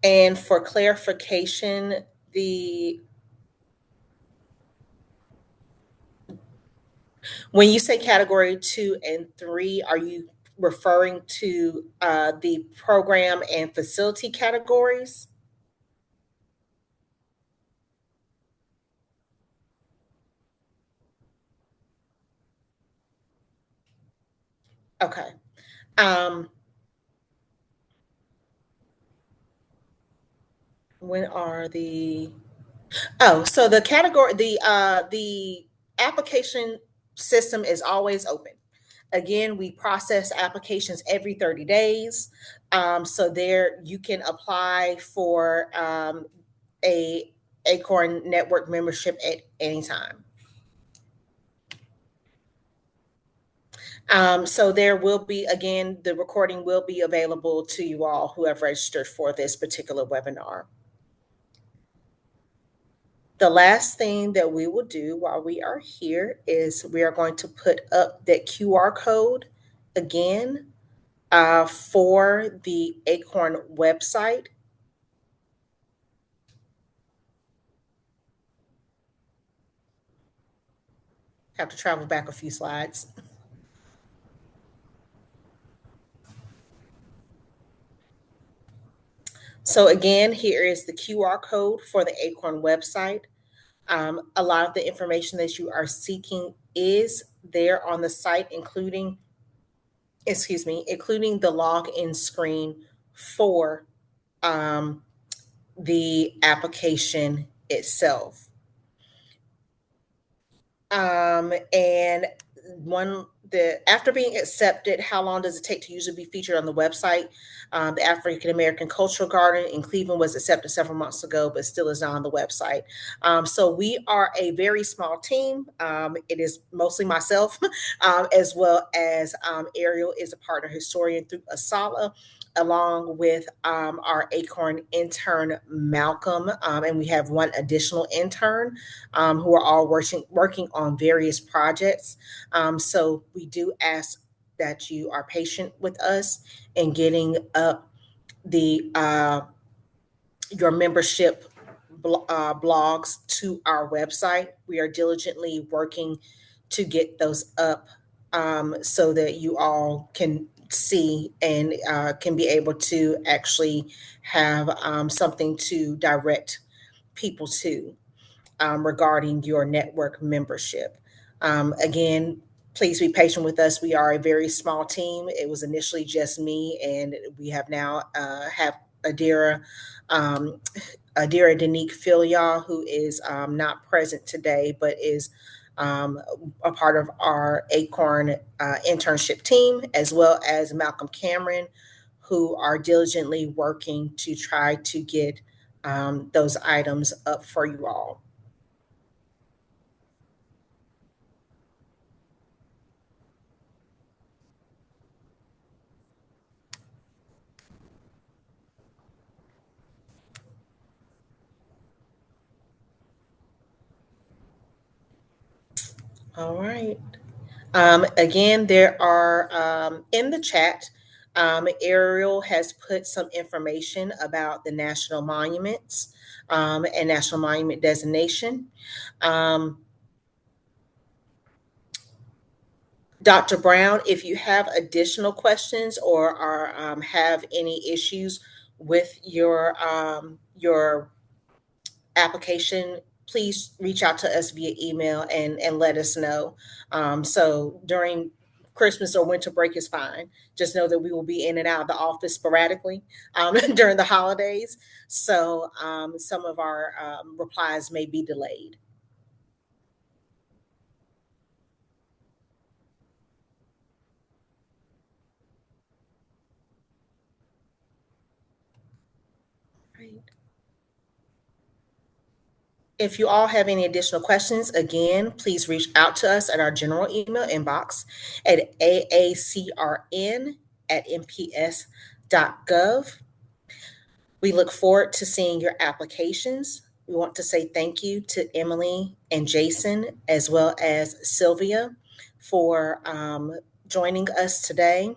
And for clarification, when you say category 2 and 3, are you referring to the program and facility categories? Okay. When are the so the category, the application system is always open. Again, we process applications every 30 days. So there you can apply for a ACORN network membership at any time. So there will be, again, the recording will be available to you all who have registered for this particular webinar. The last thing that we will do while we are here is we are going to put up that QR code again, for the ACORN website, have to travel back a few slides. So again, here is the QR code for the ACORN website. A lot of the information that you are seeking is there on the site, including the login screen for the application itself. And after being accepted, how long does it take to usually be featured on the website? The African American Cultural Garden in Cleveland was accepted several months ago, but still is not on the website. So we are a very small team. It is mostly myself, as well as Ariel is a partner historian through ASALH, along with our ACORN intern, Malcolm, and we have one additional intern who are all working on various projects. So we do ask that you are patient with us in getting up the your membership blogs to our website. We are diligently working to get those up so that you all can see and can be able to actually have something to direct people to regarding your network membership. Again, please be patient with us. We are a very small team. It was initially just me, and we have now have Adira Denique Filia, who is not present today, but is a part of our ACORN internship team, as well as Malcolm Cameron, who are diligently working to try to get those items up for you all. All right. Again, there are in the chat, Ariel has put some information about the national monuments and national monument designation. Dr. Brown, if you have additional questions or are have any issues with your application, please reach out to us via email and let us know. So during Christmas or winter break is fine. Just know that we will be in and out of the office sporadically during the holidays. So some of our replies may be delayed. Right. If you all have any additional questions, again, please reach out to us at our general email inbox at aacrn@mps.gov. We look forward to seeing your applications. We want to say thank you to Emily and Jason, as well as Sylvia, for joining us today.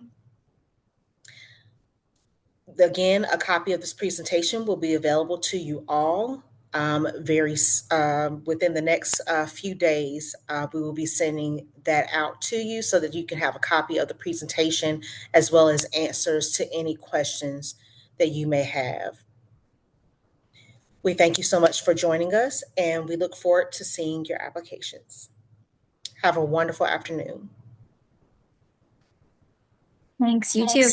Again, a copy of this presentation will be available to you all within the next few days. We will be sending that out to you so that you can have a copy of the presentation as well as answers to any questions that you may have. We thank you so much for joining us, and we look forward to seeing your applications. Have a wonderful afternoon. Thanks, you too.